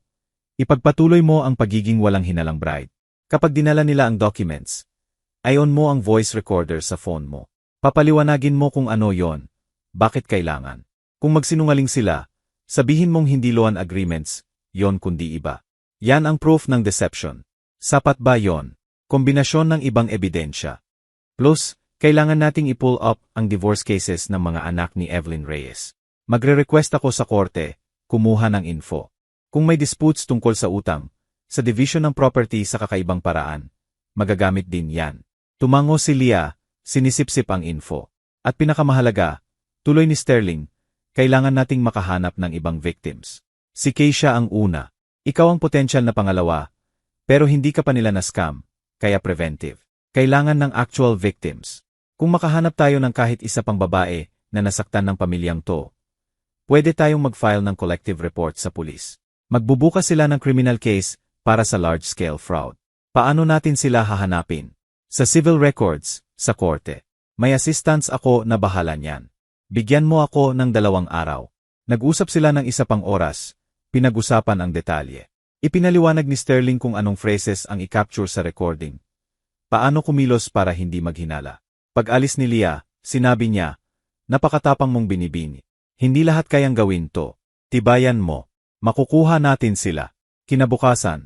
Ipagpatuloy mo ang pagiging walang hinalang bride. Kapag dinala nila ang documents, i-on mo ang voice recorder sa phone mo. Papaliwanagin mo kung ano yon, bakit kailangan. Kung magsinungaling sila, sabihin mong hindi loan agreements, yon kundi iba. Yan ang proof ng deception. Sapat ba yon? Kombinasyon ng ibang ebidensya. Plus, kailangan nating i-pull up ang divorce cases ng mga anak ni Evelyn Reyes. Magre-request ako sa korte, kumuha ng info. Kung may disputes tungkol sa utang, sa division ng property sa kakaibang paraan, magagamit din yan. Tumango si Leah, sinisipsip ang info. At pinakamahalaga, tuloy ni Sterling, kailangan nating makahanap ng ibang victims. Si Keisha ang una. Ikaw ang potensyal na pangalawa, pero hindi ka pa nila na-scam, kaya preventive. Kailangan ng actual victims. Kung makahanap tayo ng kahit isa pang babae na nasaktan ng pamilyang to, pwede tayong mag-file ng collective report sa pulis. Magbubukas sila ng criminal case para sa large-scale fraud. Paano natin sila hahanapin? Sa civil records, sa korte. May assistants ako na bahala niyan. Bigyan mo ako ng 2 araw. Nag-usap sila ng 1 pang oras. Pinag-usapan ang detalye. Ipinaliwanag ni Sterling kung anong phrases ang i-capture sa recording. Paano kumilos para hindi maghinala. Pag-alis ni Leah, sinabi niya, napakatapang mong binibini. Hindi lahat kayang gawin to. Tibayan mo. Makukuha natin sila. Kinabukasan,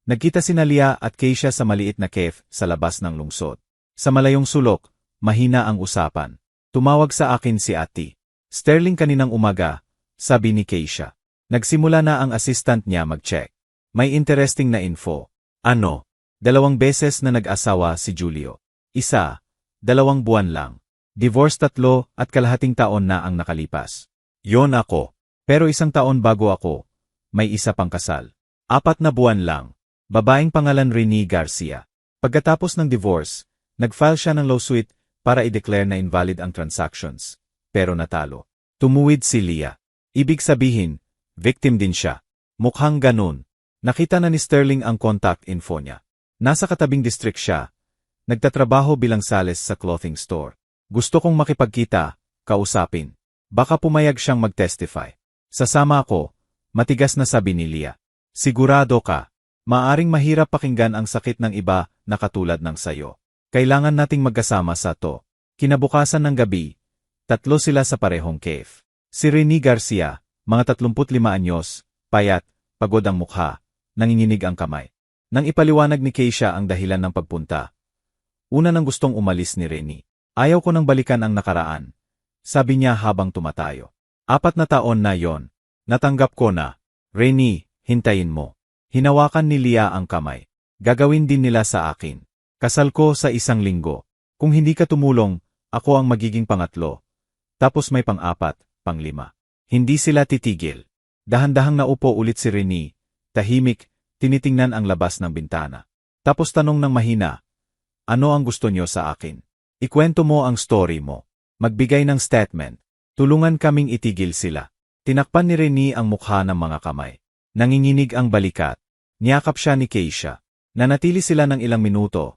nagkita sina Leah at Keisha sa maliit na cafe sa labas ng lungsod. Sa malayong sulok, mahina ang usapan. Tumawag sa akin si Ate Sterling kaninang umaga, sabi ni Keisha. Nagsimula na ang assistant niya mag-check. May interesting na info. Ano? 2 beses na nag-asawa si Julio. 1, 2 buwan lang. Divorce 3 at kalahating taon na ang nakalipas. Yon ako. Pero 1 taon bago ako, may isa pang kasal. 4 na buwan lang. Babaeng pangalan Rene Garcia. Pagkatapos ng divorce, nag-file siya ng lawsuit para i-declare na invalid ang transactions. Pero natalo. Tumuwid si Leah. Ibig sabihin, victim din siya. Mukhang ganun. Nakita na ni Sterling ang contact info niya. Nasa katabing district siya. Nagtatrabaho bilang sales sa clothing store. Gusto kong makipagkita, kausapin. Baka pumayag siyang mag-testify. Sasama ako, matigas na sabi ni Leah. Sigurado ka. Maaring mahirap pakinggan ang sakit ng iba na katulad ng sayo. Kailangan nating magkasama sa to. Kinabukasan ng gabi, 3 sila sa parehong cave. Si Rene Garcia, mga 35 anyos, payat, pagod ang mukha, nanginginig ang kamay. Nang ipaliwanag ni Keisha ang dahilan ng pagpunta, una nang gustong umalis ni Rene. Ayaw ko nang balikan ang nakaraan, sabi niya habang tumatayo. 4 na taon na yon. Natanggap ko na. Rene, hintayin mo. Hinawakan ni Leah ang kamay. Gagawin din nila sa akin. Kasal ko sa 1 linggo. Kung hindi ka tumulong, ako ang magiging pangatlo. Tapos may pang-4, pang-5. Hindi sila titigil. Dahan-dahang naupo ulit si Rene. Tahimik, tinitingnan ang labas ng bintana. Tapos tanong ng mahina, ano ang gusto niyo sa akin? Ikwento mo ang story mo. Magbigay ng statement. Tulungan kaming itigil sila. Tinakpan ni Rene ang mukha ng mga kamay. Nanginginig ang balikat. Niyakap siya ni Keisha. Nanatili sila ng ilang minuto.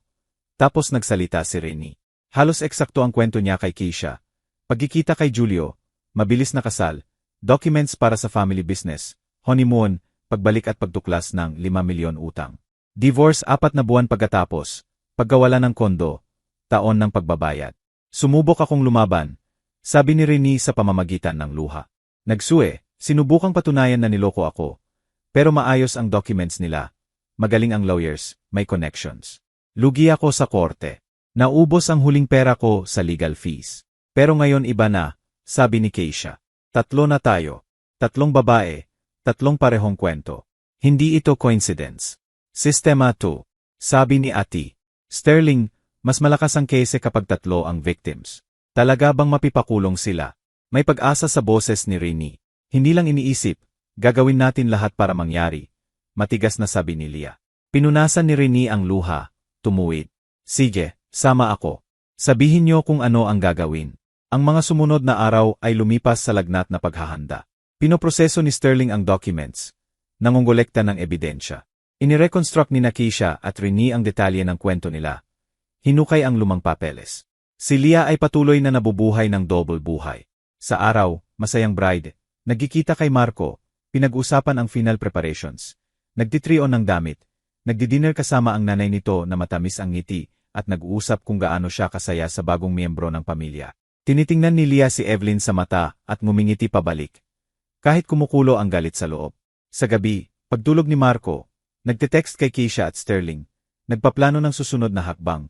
Tapos nagsalita si Rene. Halos eksakto ang kwento niya kay Keisha. Pagkikita kay Julio, mabilis na kasal, documents para sa family business, honeymoon, pagbalik at pagtuklas ng 5 milyon utang. Divorce 4 na buwan pagkatapos, pagkawala ng kondo, taon ng pagbabayad. Sumubok akong lumaban, sabi ni Rene sa pamamagitan ng luha. Nagsuwe, sinubukang patunayan na niloko ako. Pero maayos ang documents nila. Magaling ang lawyers, may connections. Lugi ako sa korte. Naubos ang huling pera ko sa legal fees. Pero ngayon iba na, sabi ni Keisha. 3 na tayo. 3 babae, 3 parehong kwento. Hindi ito coincidence. Sistema 2. Sabi ni Ati. Sterling, mas malakas ang case kapag 3 ang victims. Talaga bang mapipakulong sila? May pag-asa sa boses ni Rene. Hindi lang iniisip, gagawin natin lahat para mangyari. Matigas na sabi ni Leah. Pinunasan ni Rene ang luha, tumuwid. Sige, sama ako. Sabihin niyo kung ano ang gagawin. Ang mga sumunod na araw ay lumipas sa lagnat na paghahanda. Pinoproseso ni Sterling ang documents. Nangongolekta ng ebidensya. Inireconstruct ni Keisha at Rene ang detalye ng kwento nila. Hinukay ang lumang papeles. Si Leah ay patuloy na nabubuhay ng double buhay. Sa araw, masayang bride. Nagkikita kay Marco. Pinag-usapan ang final preparations. Nagtitrio ng damit. Nagdi-dinner kasama ang nanay nito na matamis ang ngiti at nag-uusap kung gaano siya kasaya sa bagong miyembro ng pamilya. Tinitingnan ni Leah si Evelyn sa mata at ngumingiti pabalik. Kahit kumukulo ang galit sa loob. Sa gabi, pagtulog ni Marco, nagte-text kay Keisha at Sterling. Nagpaplano ng susunod na hakbang.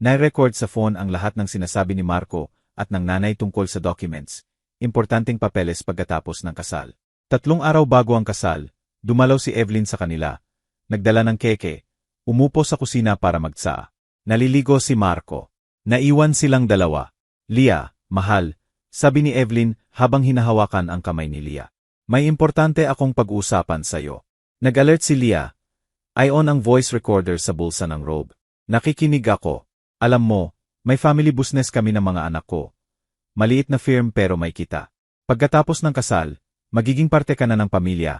Nai-record sa phone ang lahat ng sinasabi ni Marco at ng nanay tungkol sa documents. Importanteng papeles pagkatapos ng kasal. 3 araw bago ang kasal, dumalaw si Evelyn sa kanila. Nagdala ng keke, umupo sa kusina para magtsaa. Naliligo si Marco. Naiwan silang dalawa. Leah, mahal, sabi ni Evelyn habang hinahawakan ang kamay ni Leah. May importante akong pag-uusapan sa'yo. Nag-alert si Leah. Ay on ang voice recorder sa bulsa ng robe. Nakikinig ako. Alam mo, may family business kami ng mga anak ko. Maliit na firm pero may kita. Pagkatapos ng kasal, magiging parte ka na ng pamilya.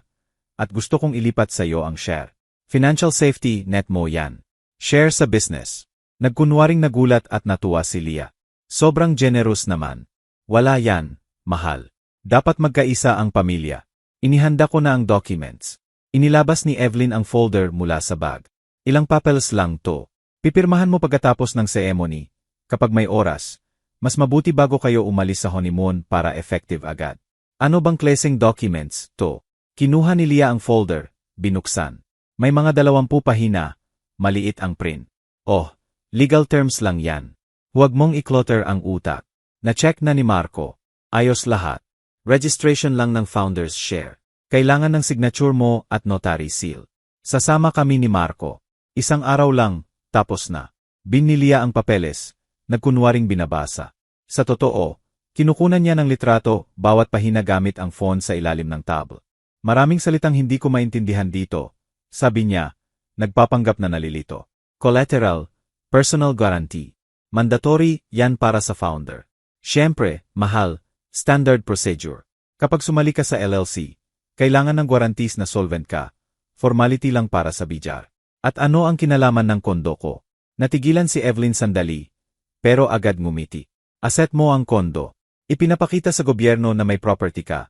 At gusto kong ilipat sa iyo ang share. Financial safety net mo yan. Share sa business. Nagkunwaring nagulat at natuwa si Leah. Sobrang generous naman. Wala yan, mahal. Dapat magkaisa ang pamilya. Inihanda ko na ang documents. Inilabas ni Evelyn ang folder mula sa bag. Ilang papels lang to. Pipirmahan mo pagkatapos ng ceremony. Kapag may oras, mas mabuti bago kayo umalis sa honeymoon para effective agad. Ano bang klaseng documents to? Kinuha ni Leah ang folder, binuksan. May mga 20 pahina, maliit ang print. Oh, legal terms lang yan. Huwag mong i-clutter ang utak. Na-check na ni Marco. Ayos lahat. Registration lang ng founder's share. Kailangan ng signature mo at notary seal. Sasama kami ni Marco. 1 araw lang, tapos na. Biniliya ang papeles, nagkunwaring binabasa. Sa totoo, Kinukunan niya ng litrato, bawat pahina gamit ang phone sa ilalim ng tab. Maraming salitang hindi ko maintindihan dito, sabi niya, nagpapanggap na nalilito. Collateral, personal guarantee. Mandatory, yan para sa founder. Siyempre, mahal, standard procedure. Kapag sumali ka sa LLC, kailangan ng guarantees na solvent ka. Formality lang para sa bidyar. At ano ang kinalaman ng kondo ko? Natigilan si Evelyn sandali, pero agad ngumiti. Asset mo ang kondo. Ipinapakita sa gobyerno na may property ka.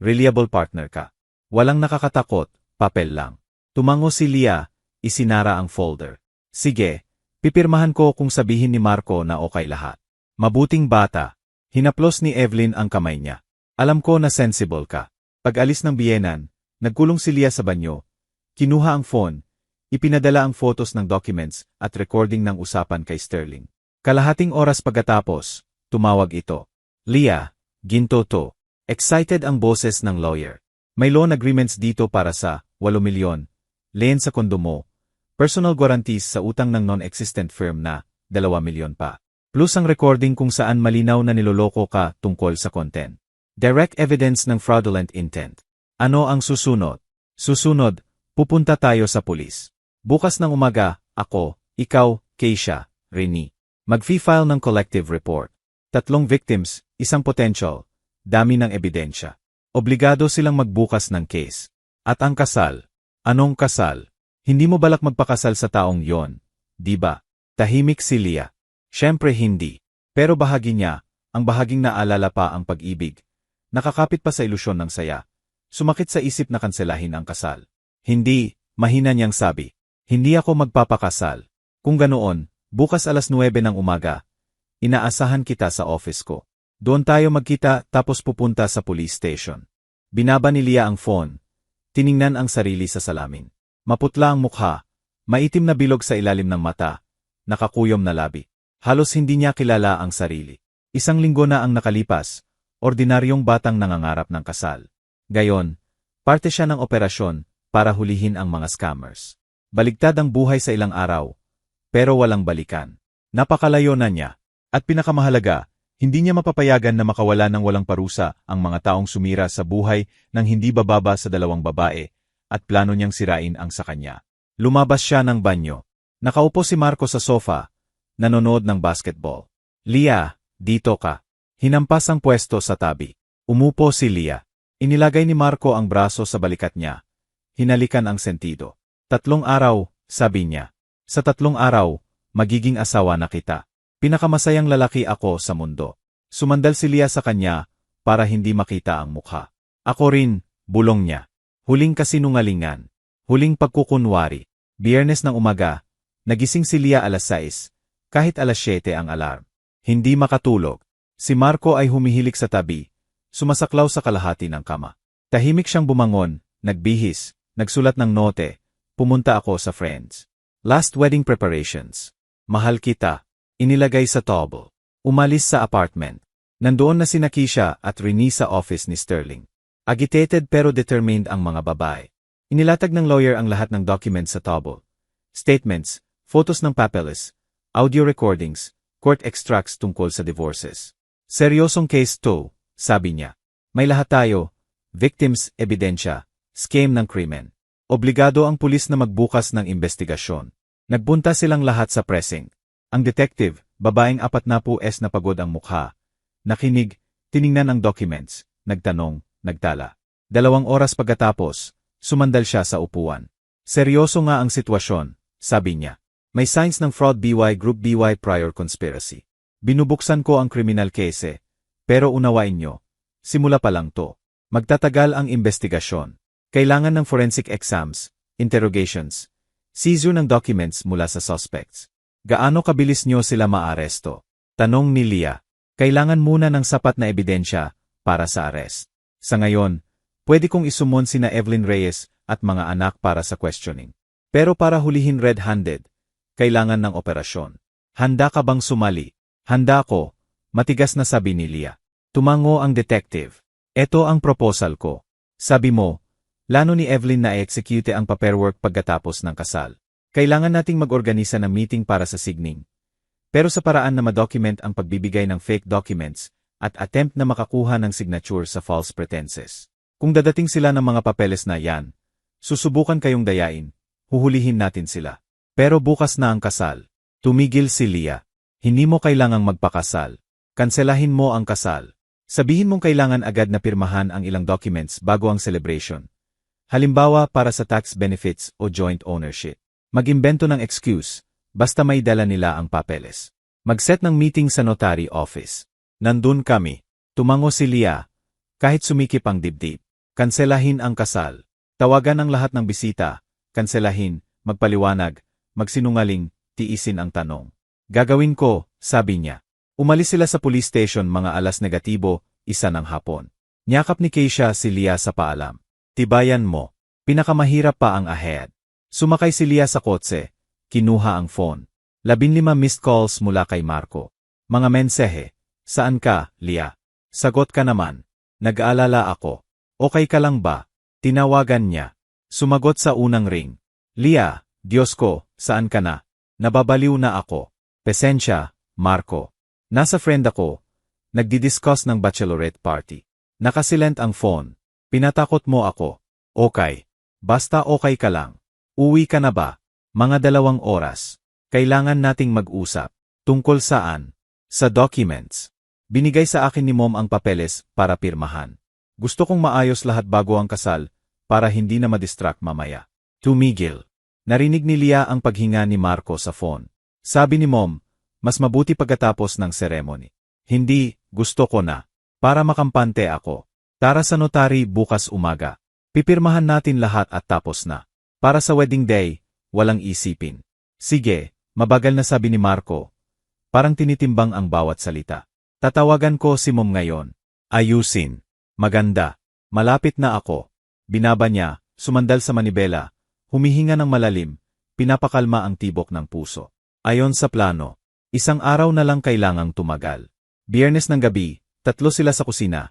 Reliable partner ka. Walang nakakatakot, papel lang. Tumango si Leah, isinara ang folder. Sige, pipirmahan ko kung sabihin ni Marco na okay lahat. Mabuting bata. Hinaplos ni Evelyn ang kamay niya. Alam ko na sensible ka. Pag-alis ng biyenan, nagkulong si Leah sa banyo. Kinuha ang phone, ipinadala ang photos ng documents at recording ng usapan kay Sterling. Kalahating oras pagkatapos, tumawag ito. Leah, ginto to. Excited ang boses ng lawyer. May loan agreements dito para sa 8 milyon. Lien sa kondo mo. Personal guarantees sa utang ng non-existent firm na 2 milyon pa. Plus ang recording kung saan malinaw na niloloko ka tungkol sa content. Direct evidence ng fraudulent intent. Ano ang susunod? Susunod, pupunta tayo sa pulis. Bukas ng umaga, ako, ikaw, Keisha, Renee. Mag-file ng collective report. 3 victims, 1 potential, dami ng ebidensya. Obligado silang magbukas ng case. At ang kasal. Anong kasal? Hindi mo balak magpakasal sa taong yon, di ba? Tahimik si Leah. Siyempre hindi. Pero bahagi niya, ang bahaging naalala pa ang pag-ibig. Nakakapit pa sa ilusyon ng saya. Sumakit sa isip na kanselahin ang kasal. Hindi, mahina niyang sabi. Hindi ako magpapakasal. Kung ganoon, bukas alas 9 ng umaga, inaasahan kita sa office ko. Doon tayo magkita tapos pupunta sa police station. Binaba ni Leah ang phone. Tiningnan ang sarili sa salamin. Maputla ang mukha. Maitim na bilog sa ilalim ng mata. Nakakuyom na labi. Halos hindi niya kilala ang sarili. 1 linggo na ang nakalipas. Ordinaryong batang nangangarap ng kasal. Gayon, parte siya ng operasyon para hulihin ang mga scammers. Baligtad ang buhay sa ilang araw. Pero walang balikan. Napakalayo na niya. At pinakamahalaga, hindi niya mapapayagan na makawala ng walang parusa ang mga taong sumira sa buhay ng hindi bababa sa 2 babae at plano niyang sirain ang sa kanya. Lumabas siya ng banyo. Nakaupo si Marco sa sofa, nanonood ng basketball. Leah, dito ka. Hinampas ang pwesto sa tabi. Umupo si Leah. Inilagay ni Marco ang braso sa balikat niya. Hinalikan ang sentido. 3 araw, sabi niya. Sa 3 araw, magiging asawa na kita. Pinakamasayang lalaki ako sa mundo. Sumandal si Leah sa kanya para hindi makita ang mukha. Ako rin, bulong niya. Huling kasinungalingan. Huling pagkukunwari. Biyernes ng umaga, nagising si Leah alas 6, kahit alas 7 ang alarm. Hindi makatulog. Si Marco ay humihilik sa tabi, sumasaklaw sa kalahati ng kama. Tahimik siyang bumangon, nagbihis, nagsulat ng note, pumunta ako sa friends. Last wedding preparations. Mahal kita. Inilagay sa towel. Umalis sa apartment. Nandoon na sina Keisha at Renee sa office ni Sterling. Agitated pero determined ang mga babae. Inilatag ng lawyer ang lahat ng documents sa towel. Statements, photos ng papeles, audio recordings, court extracts tungkol sa divorces. Seryosong case to, sabi niya. May lahat tayo, victims, ebidensya, scheme ng krimen. Obligado ang pulis na magbukas ng investigasyon. Nagpunta silang lahat sa precinct. Ang detective, babaeng 40s na pagod ang mukha. Nakinig, tiningnan ang documents, nagtanong, nagtala. 2 oras pagkatapos, sumandal siya sa upuan. Seryoso nga ang sitwasyon, sabi niya. May signs ng fraud BY Group BY prior conspiracy. Binubuksan ko ang criminal case, pero unawain nyo, simula pa lang to. Magtatagal ang investigasyon. Kailangan ng forensic exams, interrogations, seizure ng documents mula sa suspects. Gaano kabilis nyo sila maaresto? Tanong ni Leah. Kailangan muna ng sapat na ebidensya para sa arrest. Sa ngayon, pwede kong isumon sina Evelyn Reyes at mga anak para sa questioning. Pero para hulihin red-handed, kailangan ng operasyon. Handa ka bang sumali? Handa ko, matigas na sabi ni Leah. Tumango ang detective. Ito ang proposal ko. Sabi mo, plano ni Evelyn na i-execute ang paperwork pagkatapos ng kasal. Kailangan nating mag-organisa ng meeting para sa signing. Pero sa paraan na ma-document ang pagbibigay ng fake documents at attempt na makakuha ng signature sa false pretenses. Kung dadating sila ng mga papeles na yan, susubukan kayong dayain, huhulihin natin sila. Pero bukas na ang kasal. Tumigil si Leah. Hindi mo kailangang magpakasal. Kanselahin mo ang kasal. Sabihin mong kailangan agad na pirmahan ang ilang documents bago ang celebration. Halimbawa para sa tax benefits o joint ownership. Mag-imbento ng excuse, basta may dala nila ang papeles. Mag-set ng meeting sa notary office. Nandun kami. Tumango si Leah. Kahit sumikip ang dibdib. Kanselahin ang kasal. Tawagan ang lahat ng bisita. Kanselahin, magpaliwanag, magsinungaling, tiisin ang tanong. Gagawin ko, sabi niya. Umalis sila sa police station mga alas negatibo, 1 ng hapon. Niyakap ni Keisha si Leah sa paalam. Tibayan mo. Pinakamahirap pa ang ahead. Sumakay si Leah sa kotse. Kinuha ang phone. 15 missed calls mula kay Marco. Mga mensahe. Saan ka, Leah? Sagot ka naman. Nag-aalala ako. Okay ka lang ba? Tinawagan niya. Sumagot sa unang ring. Leah, Diyos ko, saan ka na? Nababaliw na ako. Pasensya, Marco. Nasa friend ako. Nagdi-discuss ng bachelorette party. Nakasilent ang phone. Pinatakot mo ako. Okay. Basta okay ka lang. Uwi ka na ba? Mga 2 oras. Kailangan nating mag-usap. Tungkol saan? Sa documents. Binigay sa akin ni Mom ang papeles para pirmahan. Gusto kong maayos lahat bago ang kasal, para hindi na madistract mamaya. Tumigil. Narinig ni Leah ang paghinga ni Marco sa phone. Sabi ni Mom, mas mabuti pagkatapos ng ceremony. Hindi, gusto ko na. Para makampante ako. Tara sa notary bukas umaga. Pipirmahan natin lahat at tapos na. Para sa wedding day, walang isipin. Sige, mabagal na sabi ni Marco. Parang tinitimbang ang bawat salita. Tatawagan ko si Mom ngayon. Ayusin. Maganda. Malapit na ako. Binaba niya, sumandal sa manibela. Humihinga ng malalim. Pinapakalma ang tibok ng puso. Ayon sa plano. 1 araw na lang kailangang tumagal. Biyernes ng gabi, 3 sila sa kusina.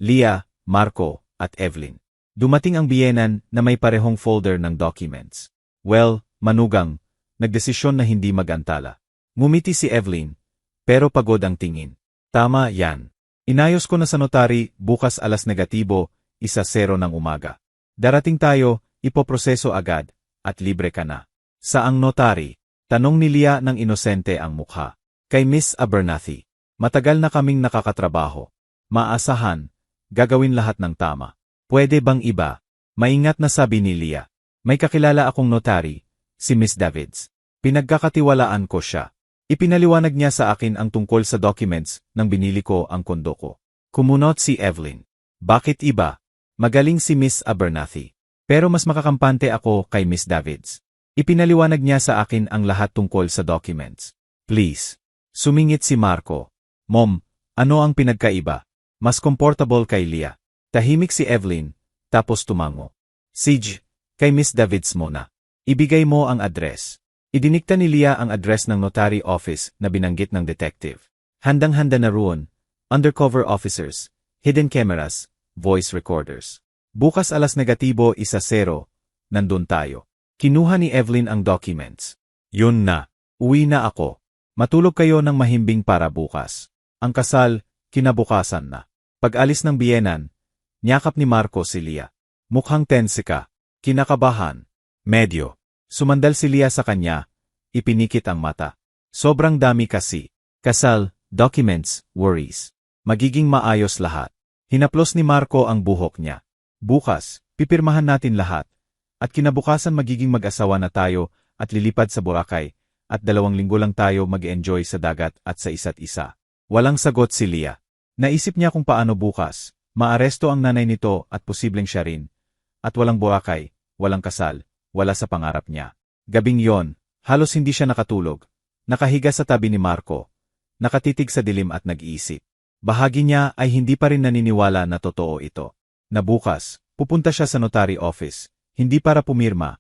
Leah, Marco, at Evelyn. Dumating ang biyenan na may parehong folder ng documents. Well, manugang, nagdesisyon na hindi mag-antala. Ngumiti si Evelyn, pero pagod ang tingin. Tama yan. Inayos ko na sa notary bukas alas negatibo, 1:00 ng umaga. Darating tayo, ipoproseso agad, at libre ka na. Saang notary? Tanong ni Leah ng inosente ang mukha. Kay Miss Abernathy. Matagal na kaming nakakatrabaho. Maasahan, gagawin lahat ng tama. Pwede bang iba? Maingat na sabi ni Leah. May kakilala akong notary, si Miss Davids. Pinagkakatiwalaan ko siya. Ipinaliwanag niya sa akin ang tungkol sa documents nang binili ko ang kondo ko. Kumunot si Evelyn. Bakit iba? Magaling si Miss Abernathy. Pero mas makakampante ako kay Miss Davids. Ipinaliwanag niya sa akin ang lahat tungkol sa documents. Please. Sumingit si Marco. Mom, ano ang pinagkaiba? Mas comfortable kay Leah. Tahimik si Evelyn, tapos tumango. Sige, kay Miss Davids muna. Ibigay mo ang address. Idinikta ni Leah ang address ng notary office na binanggit ng detective. Handang-handa na roon, undercover officers, hidden cameras, voice recorders. Bukas alas negatibo 1:00, nandun tayo. Kinuha ni Evelyn ang documents. Yun na. Uwi na ako. Matulog kayo ng mahimbing para bukas. Ang kasal, kinabukasan na. Pag-alis ng biyenan, niyakap ni Marco si Leah. Mukhang tense ka. Kinakabahan. Medyo. Sumandal si Leah sa kanya. Ipinikit ang mata. Sobrang dami kasi. Kasal, documents, worries. Magiging maayos lahat. Hinaplos ni Marco ang buhok niya. Bukas, pipirmahan natin lahat. At kinabukasan magiging mag-asawa na tayo at lilipad sa Boracay, at 2 linggo lang tayo mag-enjoy sa dagat at sa isa't isa. Walang sagot si Leah. Naisip niya kung paano bukas, maaresto ang nanay nito at posibleng siya rin. At walang Boracay, walang kasal, wala sa pangarap niya. Gabing yon, halos hindi siya nakatulog. Nakahiga sa tabi ni Marco. Nakatitig sa dilim at nag-iisip. Bahagi niya ay hindi pa rin naniniwala na totoo ito. Na bukas, pupunta siya sa notary office. Hindi para pumirma,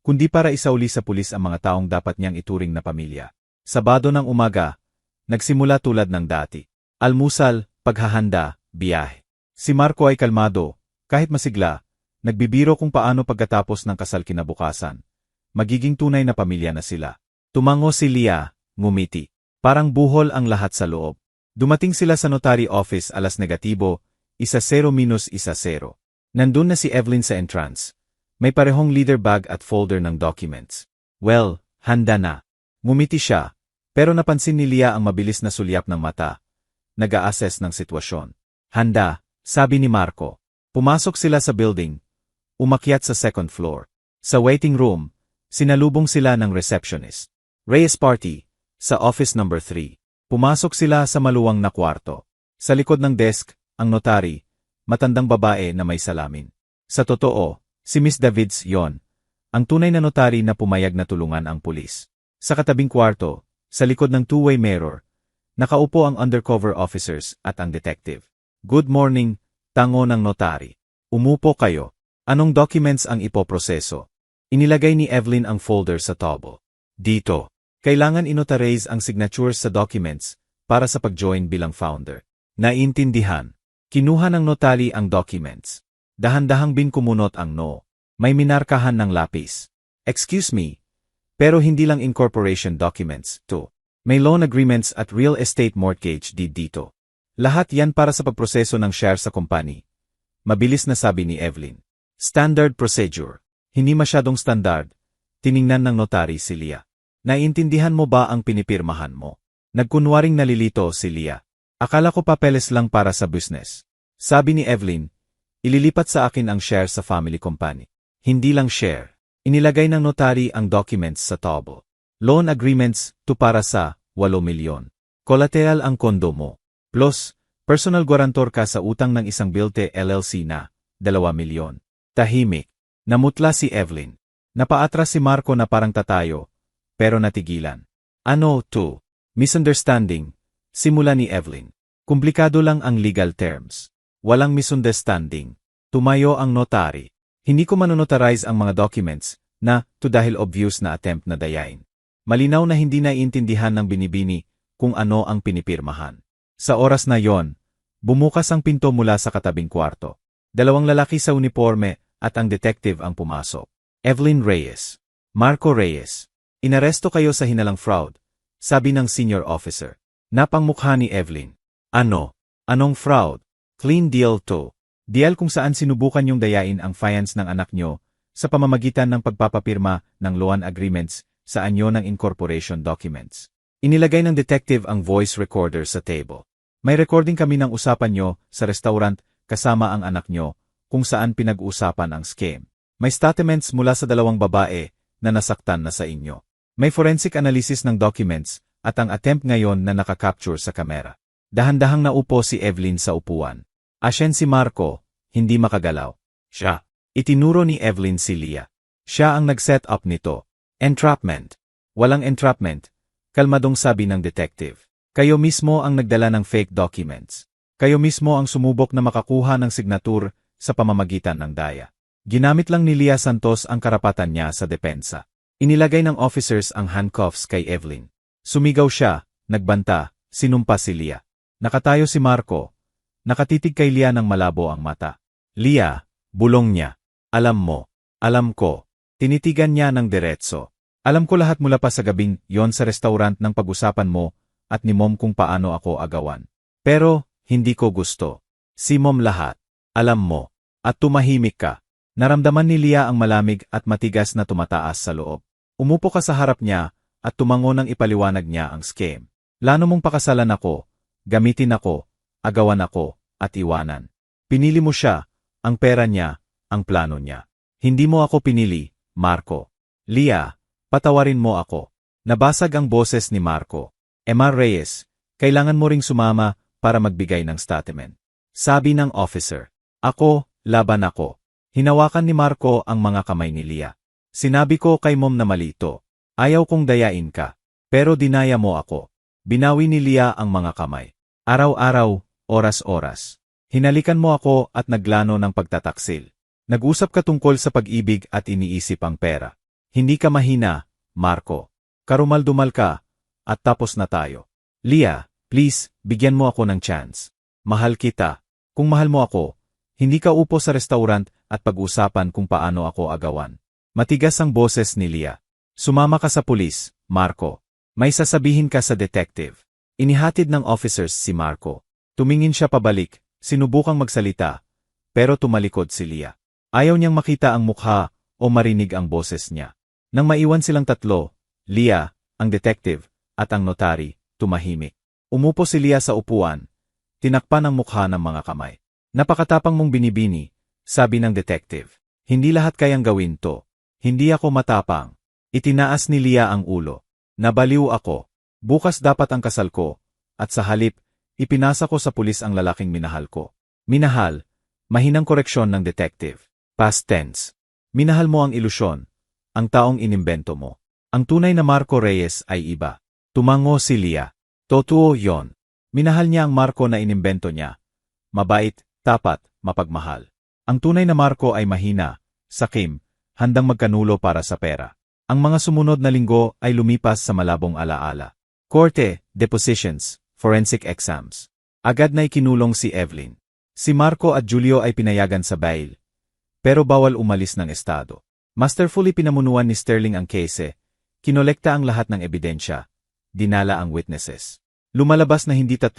kundi para isauli sa pulis ang mga taong dapat niyang ituring na pamilya. Sabado ng umaga, nagsimula tulad ng dati. Almusal, paghahanda, biyahe. Si Marco ay kalmado, kahit masigla, nagbibiro kung paano pagkatapos ng kasal kinabukasan. Magiging tunay na pamilya na sila. Tumango si Leah, ngumiti. Parang buhol ang lahat sa loob. Dumating sila sa notary office alas negatibo, 10-10. Nandun na si Evelyn sa entrance. May parehong leather bag at folder ng documents. Well, handa na. Ngumiti siya, pero napansin ni Leah ang mabilis na sulyap ng mata. Nag-a-assess ng sitwasyon. Handa, sabi ni Marco. Pumasok sila sa building. Umakyat sa second floor. Sa waiting room, sinalubong sila ng receptionist. Reyes Party, sa office number 3. Pumasok sila sa maluwang na kwarto. Sa likod ng desk, ang notary, matandang babae na may salamin. Sa totoo, si Miss Davids yon, ang tunay na notary na pumayag na tulungan ang pulis. Sa katabing kwarto, sa likod ng two-way mirror, nakaupo ang undercover officers at ang detective. Good morning, tango ng notary. Umupo kayo. Anong documents ang ipoproseso? Inilagay ni Evelyn ang folder sa table. Dito, kailangan inotarize ang signatures sa documents para sa pag-join bilang founder. Naiintindihan. Kinuha ng notary ang documents. Dahan-dahang binkumunot ang no. May minarkahan ng lapis. Excuse me, pero hindi lang incorporation documents, to. May loan agreements at real estate mortgage deed dito. Lahat yan para sa pagproseso ng share sa company. Mabilis na sabi ni Evelyn. Standard procedure. Hindi masyadong standard. Tiningnan ng notary si Leah. Naiintindihan mo ba ang pinipirmahan mo? Nagkunwaring nalilito si Leah. Akala ko papeles lang para sa business. Sabi ni Evelyn, ililipat sa akin ang share sa family company. Hindi lang share. Inilagay ng notary ang documents sa table. Loan agreements to para sa 8 milyon. Collateral ang kondo mo. Plus, personal guarantor ka sa utang ng isang Bilte LLC na 2 milyon. Tahimik. Namutla si Evelyn. Napaatras si Marco na parang tatayo, pero natigilan. Ano to? Misunderstanding. Simula ni Evelyn. Komplikado lang ang legal terms. Walang misunderstanding. Tumayo ang notary. Hindi ko manonotarize ang mga documents na to dahil obvious na attempt na dayain. Malinaw na hindi naiintindihan ng binibini kung ano ang pinipirmahan. Sa oras na yon, bumukas ang pinto mula sa katabing kwarto. 2 lalaki sa uniforme at ang detective ang pumasok. Evelyn Reyes. Marco Reyes. Inaresto kayo sa hinalang fraud, sabi ng senior officer. Napangmukha ni Evelyn. Ano? Anong fraud? Clean deal to. Deal kung saan sinubukan yung dayain ang finance ng anak nyo sa pamamagitan ng pagpapapirma ng loan agreements sa anyo ng incorporation documents. Inilagay ng detective ang voice recorder sa table. May recording kami ng usapan nyo sa restaurant kasama ang anak nyo kung saan pinag-uusapan ang scam. May statements mula sa 2 babae na nasaktan na sa inyo. May forensic analysis ng documents at ang attempt ngayon na nakakapture sa kamera. Dahan-dahang naupo si Evelyn sa upuan. Asyen si Marco, hindi makagalaw. Siya. Itinuro ni Evelyn si Leah. Siya ang nag-set up nito. Entrapment. Walang entrapment. Kalmadong sabi ng detective. Kayo mismo ang nagdala ng fake documents. Kayo mismo ang sumubok na makakuha ng signatur sa pamamagitan ng daya. Ginamit lang ni Leah Santos ang karapatan niya sa depensa. Inilagay ng officers ang handcuffs kay Evelyn. Sumigaw siya, nagbanta, sinumpa si Leah. Nakatayo si Marco. Nakatitig kay Leah ng malabo ang mata. Leah, bulong niya. Alam mo. Alam ko. Tinitigan niya ng diretso. Alam ko lahat mula pa sa gabing yon sa restaurant ng pag-usapan mo at ni Mom kung paano ako agawan. Pero, hindi ko gusto. Si Mom lahat. Alam mo. At tumahimik ka. Naramdaman ni Leah ang malamig at matigas na tumataas sa loob. Umupo ka sa harap niya at tumango nang ipaliwanag niya ang scam. Plano mong pakasalan ako, gamitin ako, agawan ako, at iwanan. Pinili mo siya, ang pera niya, ang plano niya. Hindi mo ako pinili, Marco. Leah, patawarin mo ako. Nabasag ang boses ni Marco. Emma Reyes, kailangan mo ring sumama para magbigay ng statement. Sabi ng officer. Ako, laban ako. Hinawakan ni Marco ang mga kamay ni Leah. Sinabi ko kay Mom na mali ito. Ayaw kong dayain ka. Pero dinaya mo ako. Binawi ni Leah ang mga kamay. Araw-araw, oras-oras. Hinalikan mo ako at naglano ng pagtataksil. Nag-usap ka tungkol sa pag-ibig at iniisip ang pera. Hindi ka mahina, Marco. Karumal-dumal ka, at tapos na tayo. Leah, please, bigyan mo ako ng chance. Mahal kita. Kung mahal mo ako, hindi ka upo sa restaurant at pag-usapan kung paano ako agawan. Matigas ang boses ni Leah. Sumama ka sa pulis, Marco. May sasabihin ka sa detective. Inihatid ng officers si Marco. Tumingin siya pabalik, sinubukang magsalita, pero tumalikod si Leah. Ayaw niyang makita ang mukha o marinig ang boses niya. Nang maiwan silang tatlo, Leah, ang detective, at ang notary, tumahimik. Umupo si Leah sa upuan, tinakpan ang mukha ng mga kamay. Napakatapang mong binibini, sabi ng detective. Hindi lahat kayang gawin to. Hindi ako matapang. Itinaas ni Leah ang ulo. Nabaliw ako. Bukas dapat ang kasal ko, at sa halip, ipinasa ko sa pulis ang lalaking minahal ko. Minahal, mahinang koreksyon ng detective. Past tense. Minahal mo ang ilusyon, ang taong inimbento mo. Ang tunay na Marco Reyes ay iba. Tumango si Leah. Totoo yon. Minahal niya ang Marco na inimbento niya. Mabait, tapat, mapagmahal. Ang tunay na Marco ay mahina, sakim, handang magkanulo para sa pera. Ang mga sumunod na linggo ay lumipas sa malabong alaala. Korte, depositions, forensic exams. Agad na ikinulong si Evelyn. Si Marco at Julio ay pinayagan sa bail. Pero bawal umalis ng estado. Masterfully pinamunuan ni Sterling ang kese, kinolekta ang lahat ng ebidensya, dinala ang witnesses. Lumalabas na hindi 3,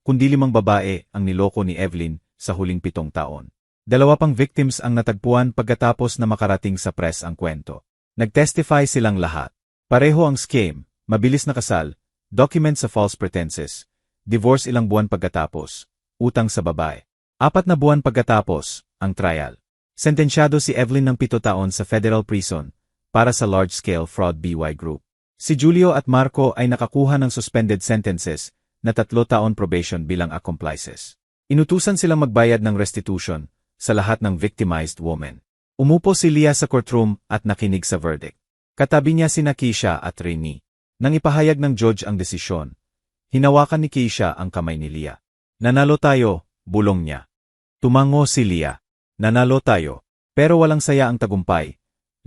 kundi 5 babae ang niloko ni Evelyn sa huling 7 taon. 2 pang victims ang natagpuan pagkatapos na makarating sa press ang kwento. Nagtestify silang lahat. Pareho ang scheme, mabilis na kasal, document sa false pretenses, divorce ilang buwan pagkatapos, utang sa babae. 4 na buwan pagkatapos, ang trial. Sentensyado si Evelyn ng 7 taon sa federal prison para sa large-scale fraud BY Group. Si Julio at Marco ay nakakuha ng suspended sentences na 3 taon probation bilang accomplices. Inutusan silang magbayad ng restitution sa lahat ng victimized women. Umupo si Leah sa courtroom at nakinig sa verdict. Katabi niya sina Keisha at Renee. Nang ipahayag ng judge ang desisyon, hinawakan ni Keisha ang kamay ni Leah. Nanalo tayo, bulong niya. Tumango si Leah. Nanalo tayo. Pero walang saya ang tagumpay,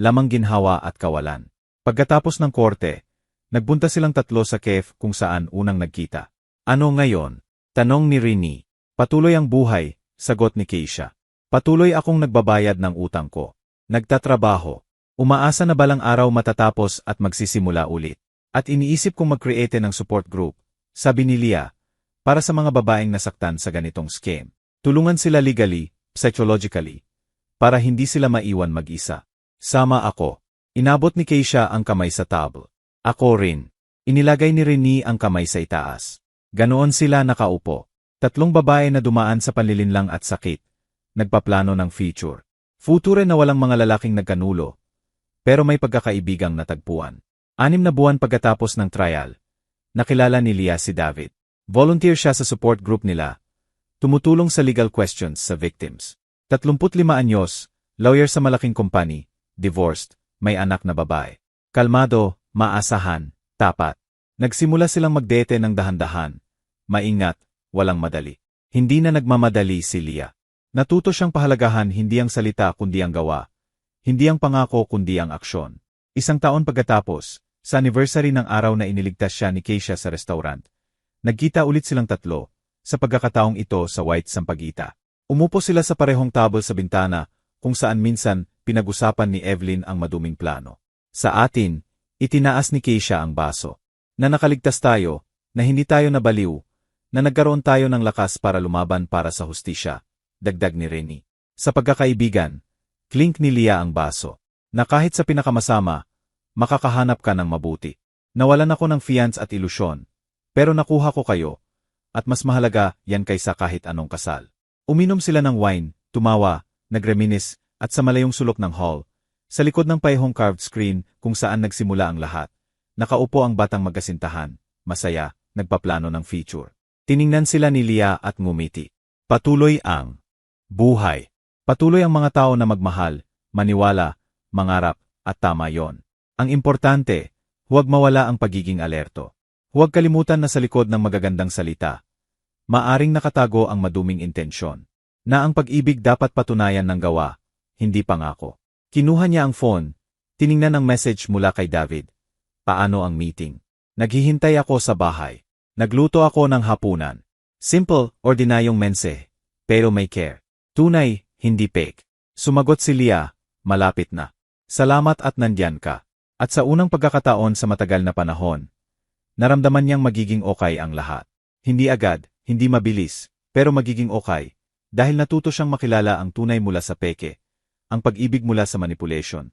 lamang ginhawa at kawalan. Pagkatapos ng korte, nagbunta silang 3 sa cafe kung saan unang nagkita. Ano ngayon? Tanong ni Renee. Patuloy ang buhay, sagot ni Keisha. Patuloy akong nagbabayad ng utang ko. Nagtatrabaho. Umaasa na balang araw matatapos at magsisimula ulit. At iniisip kong mag-create ng support group, sabi ni Leah, para sa mga babaeng nasaktan sa ganitong scam. Tulungan sila legally, psychologically, para hindi sila maiwan mag-isa. Sama ako. Inabot ni Keisha ang kamay sa table. Ako rin. Inilagay ni Renee ang kamay sa itaas. Ganoon sila nakaupo. 3 babae na dumaan sa panlilinlang at sakit. Nagpaplano ng future. Future na walang mga lalaking nagkanulo. Pero may pagkakaibigang natagpuan. 6 na buwan pagkatapos ng trial, nakilala ni Leah si David. Volunteer siya sa support group nila. Tumutulong sa legal questions sa victims. 35 anyos, lawyer sa malaking company, divorced, may anak na babae. Kalmado, maasahan, tapat. Nagsimula silang magdete ng dahan-dahan. Maingat, walang madali. Hindi na nagmamadali si Leah. Natuto siyang pahalagahan hindi ang salita kundi ang gawa. Hindi ang pangako kundi ang aksyon. 1 taon pagkatapos, sa anniversary ng araw na iniligtas siya ni Keisha sa restaurant, nagkita ulit silang 3, sa pagkakataong ito sa White Sampaguita. Umupo sila sa parehong table sa bintana, kung saan minsan pinag-usapan ni Evelyn ang maduming plano. Sa atin, itinaas ni Keisha ang baso. Na nakaligtas tayo, na hindi tayo nabaliw, na nagkaroon tayo ng lakas para lumaban para sa hustisya, dagdag ni Renee. Sa pagkakaibigan, clink ni Leah ang baso. Na kahit sa pinakamasama, makakahanap ka ng mabuti. Nawalan ako ng fiance at ilusyon, pero nakuha ko kayo, at mas mahalaga yan kaysa kahit anong kasal. Uminom sila ng wine, tumawa, nagreminis, at sa malayong sulok ng hall, sa likod ng paihong carved screen kung saan nagsimula ang lahat, nakaupo ang batang magkasintahan, masaya, nagpaplano ng feature. Tiningnan sila ni Leah at ngumiti. Patuloy ang buhay. Patuloy ang mga tao na magmahal, maniwala, mangarap, at tama yon. Ang importante, huwag mawala ang pagiging alerto. Huwag kalimutan na sa likod ng magagandang salita, maaring nakatago ang maduming intensyon. Na ang pag-ibig dapat patunayan ng gawa, hindi pangako. Kinuha niya ang phone, tiningnan ang message mula kay David. Paano ang meeting? Naghihintay ako sa bahay. Nagluto ako ng hapunan. Simple, ordinayong mensahe, pero may care. Tunay, hindi fake. Sumagot si Leah, malapit na. Salamat at nandyan ka. At sa unang pagkakataon sa matagal na panahon, Naramdaman niyang magiging okay ang lahat. Hindi agad, hindi mabilis, pero magiging okay. Dahil natuto siyang makilala ang tunay mula sa peke, ang pag-ibig mula sa manipulation,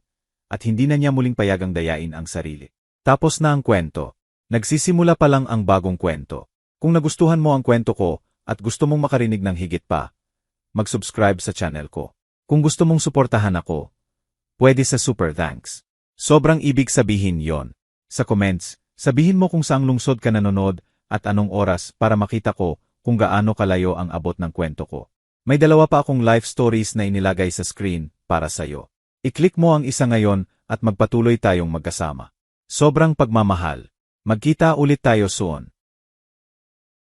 at hindi na niya muling payagang dayain ang sarili. Tapos na ang kwento. Nagsisimula pa lang ang bagong kwento. Kung nagustuhan mo ang kwento ko at gusto mong makarinig ng higit pa, mag-subscribe sa channel ko. Kung gusto mong suportahan ako, pwede sa super thanks. Sobrang ibig sabihin yon. Sa comments, sabihin mo kung saang lungsod ka nanonood at anong oras para makita ko kung gaano kalayo ang abot ng kwento ko. May dalawa pa akong life stories na inilagay sa screen para sa'yo. I-click mo ang isa ngayon at magpatuloy tayong magkasama. Sobrang pagmamahal. Magkita ulit tayo soon.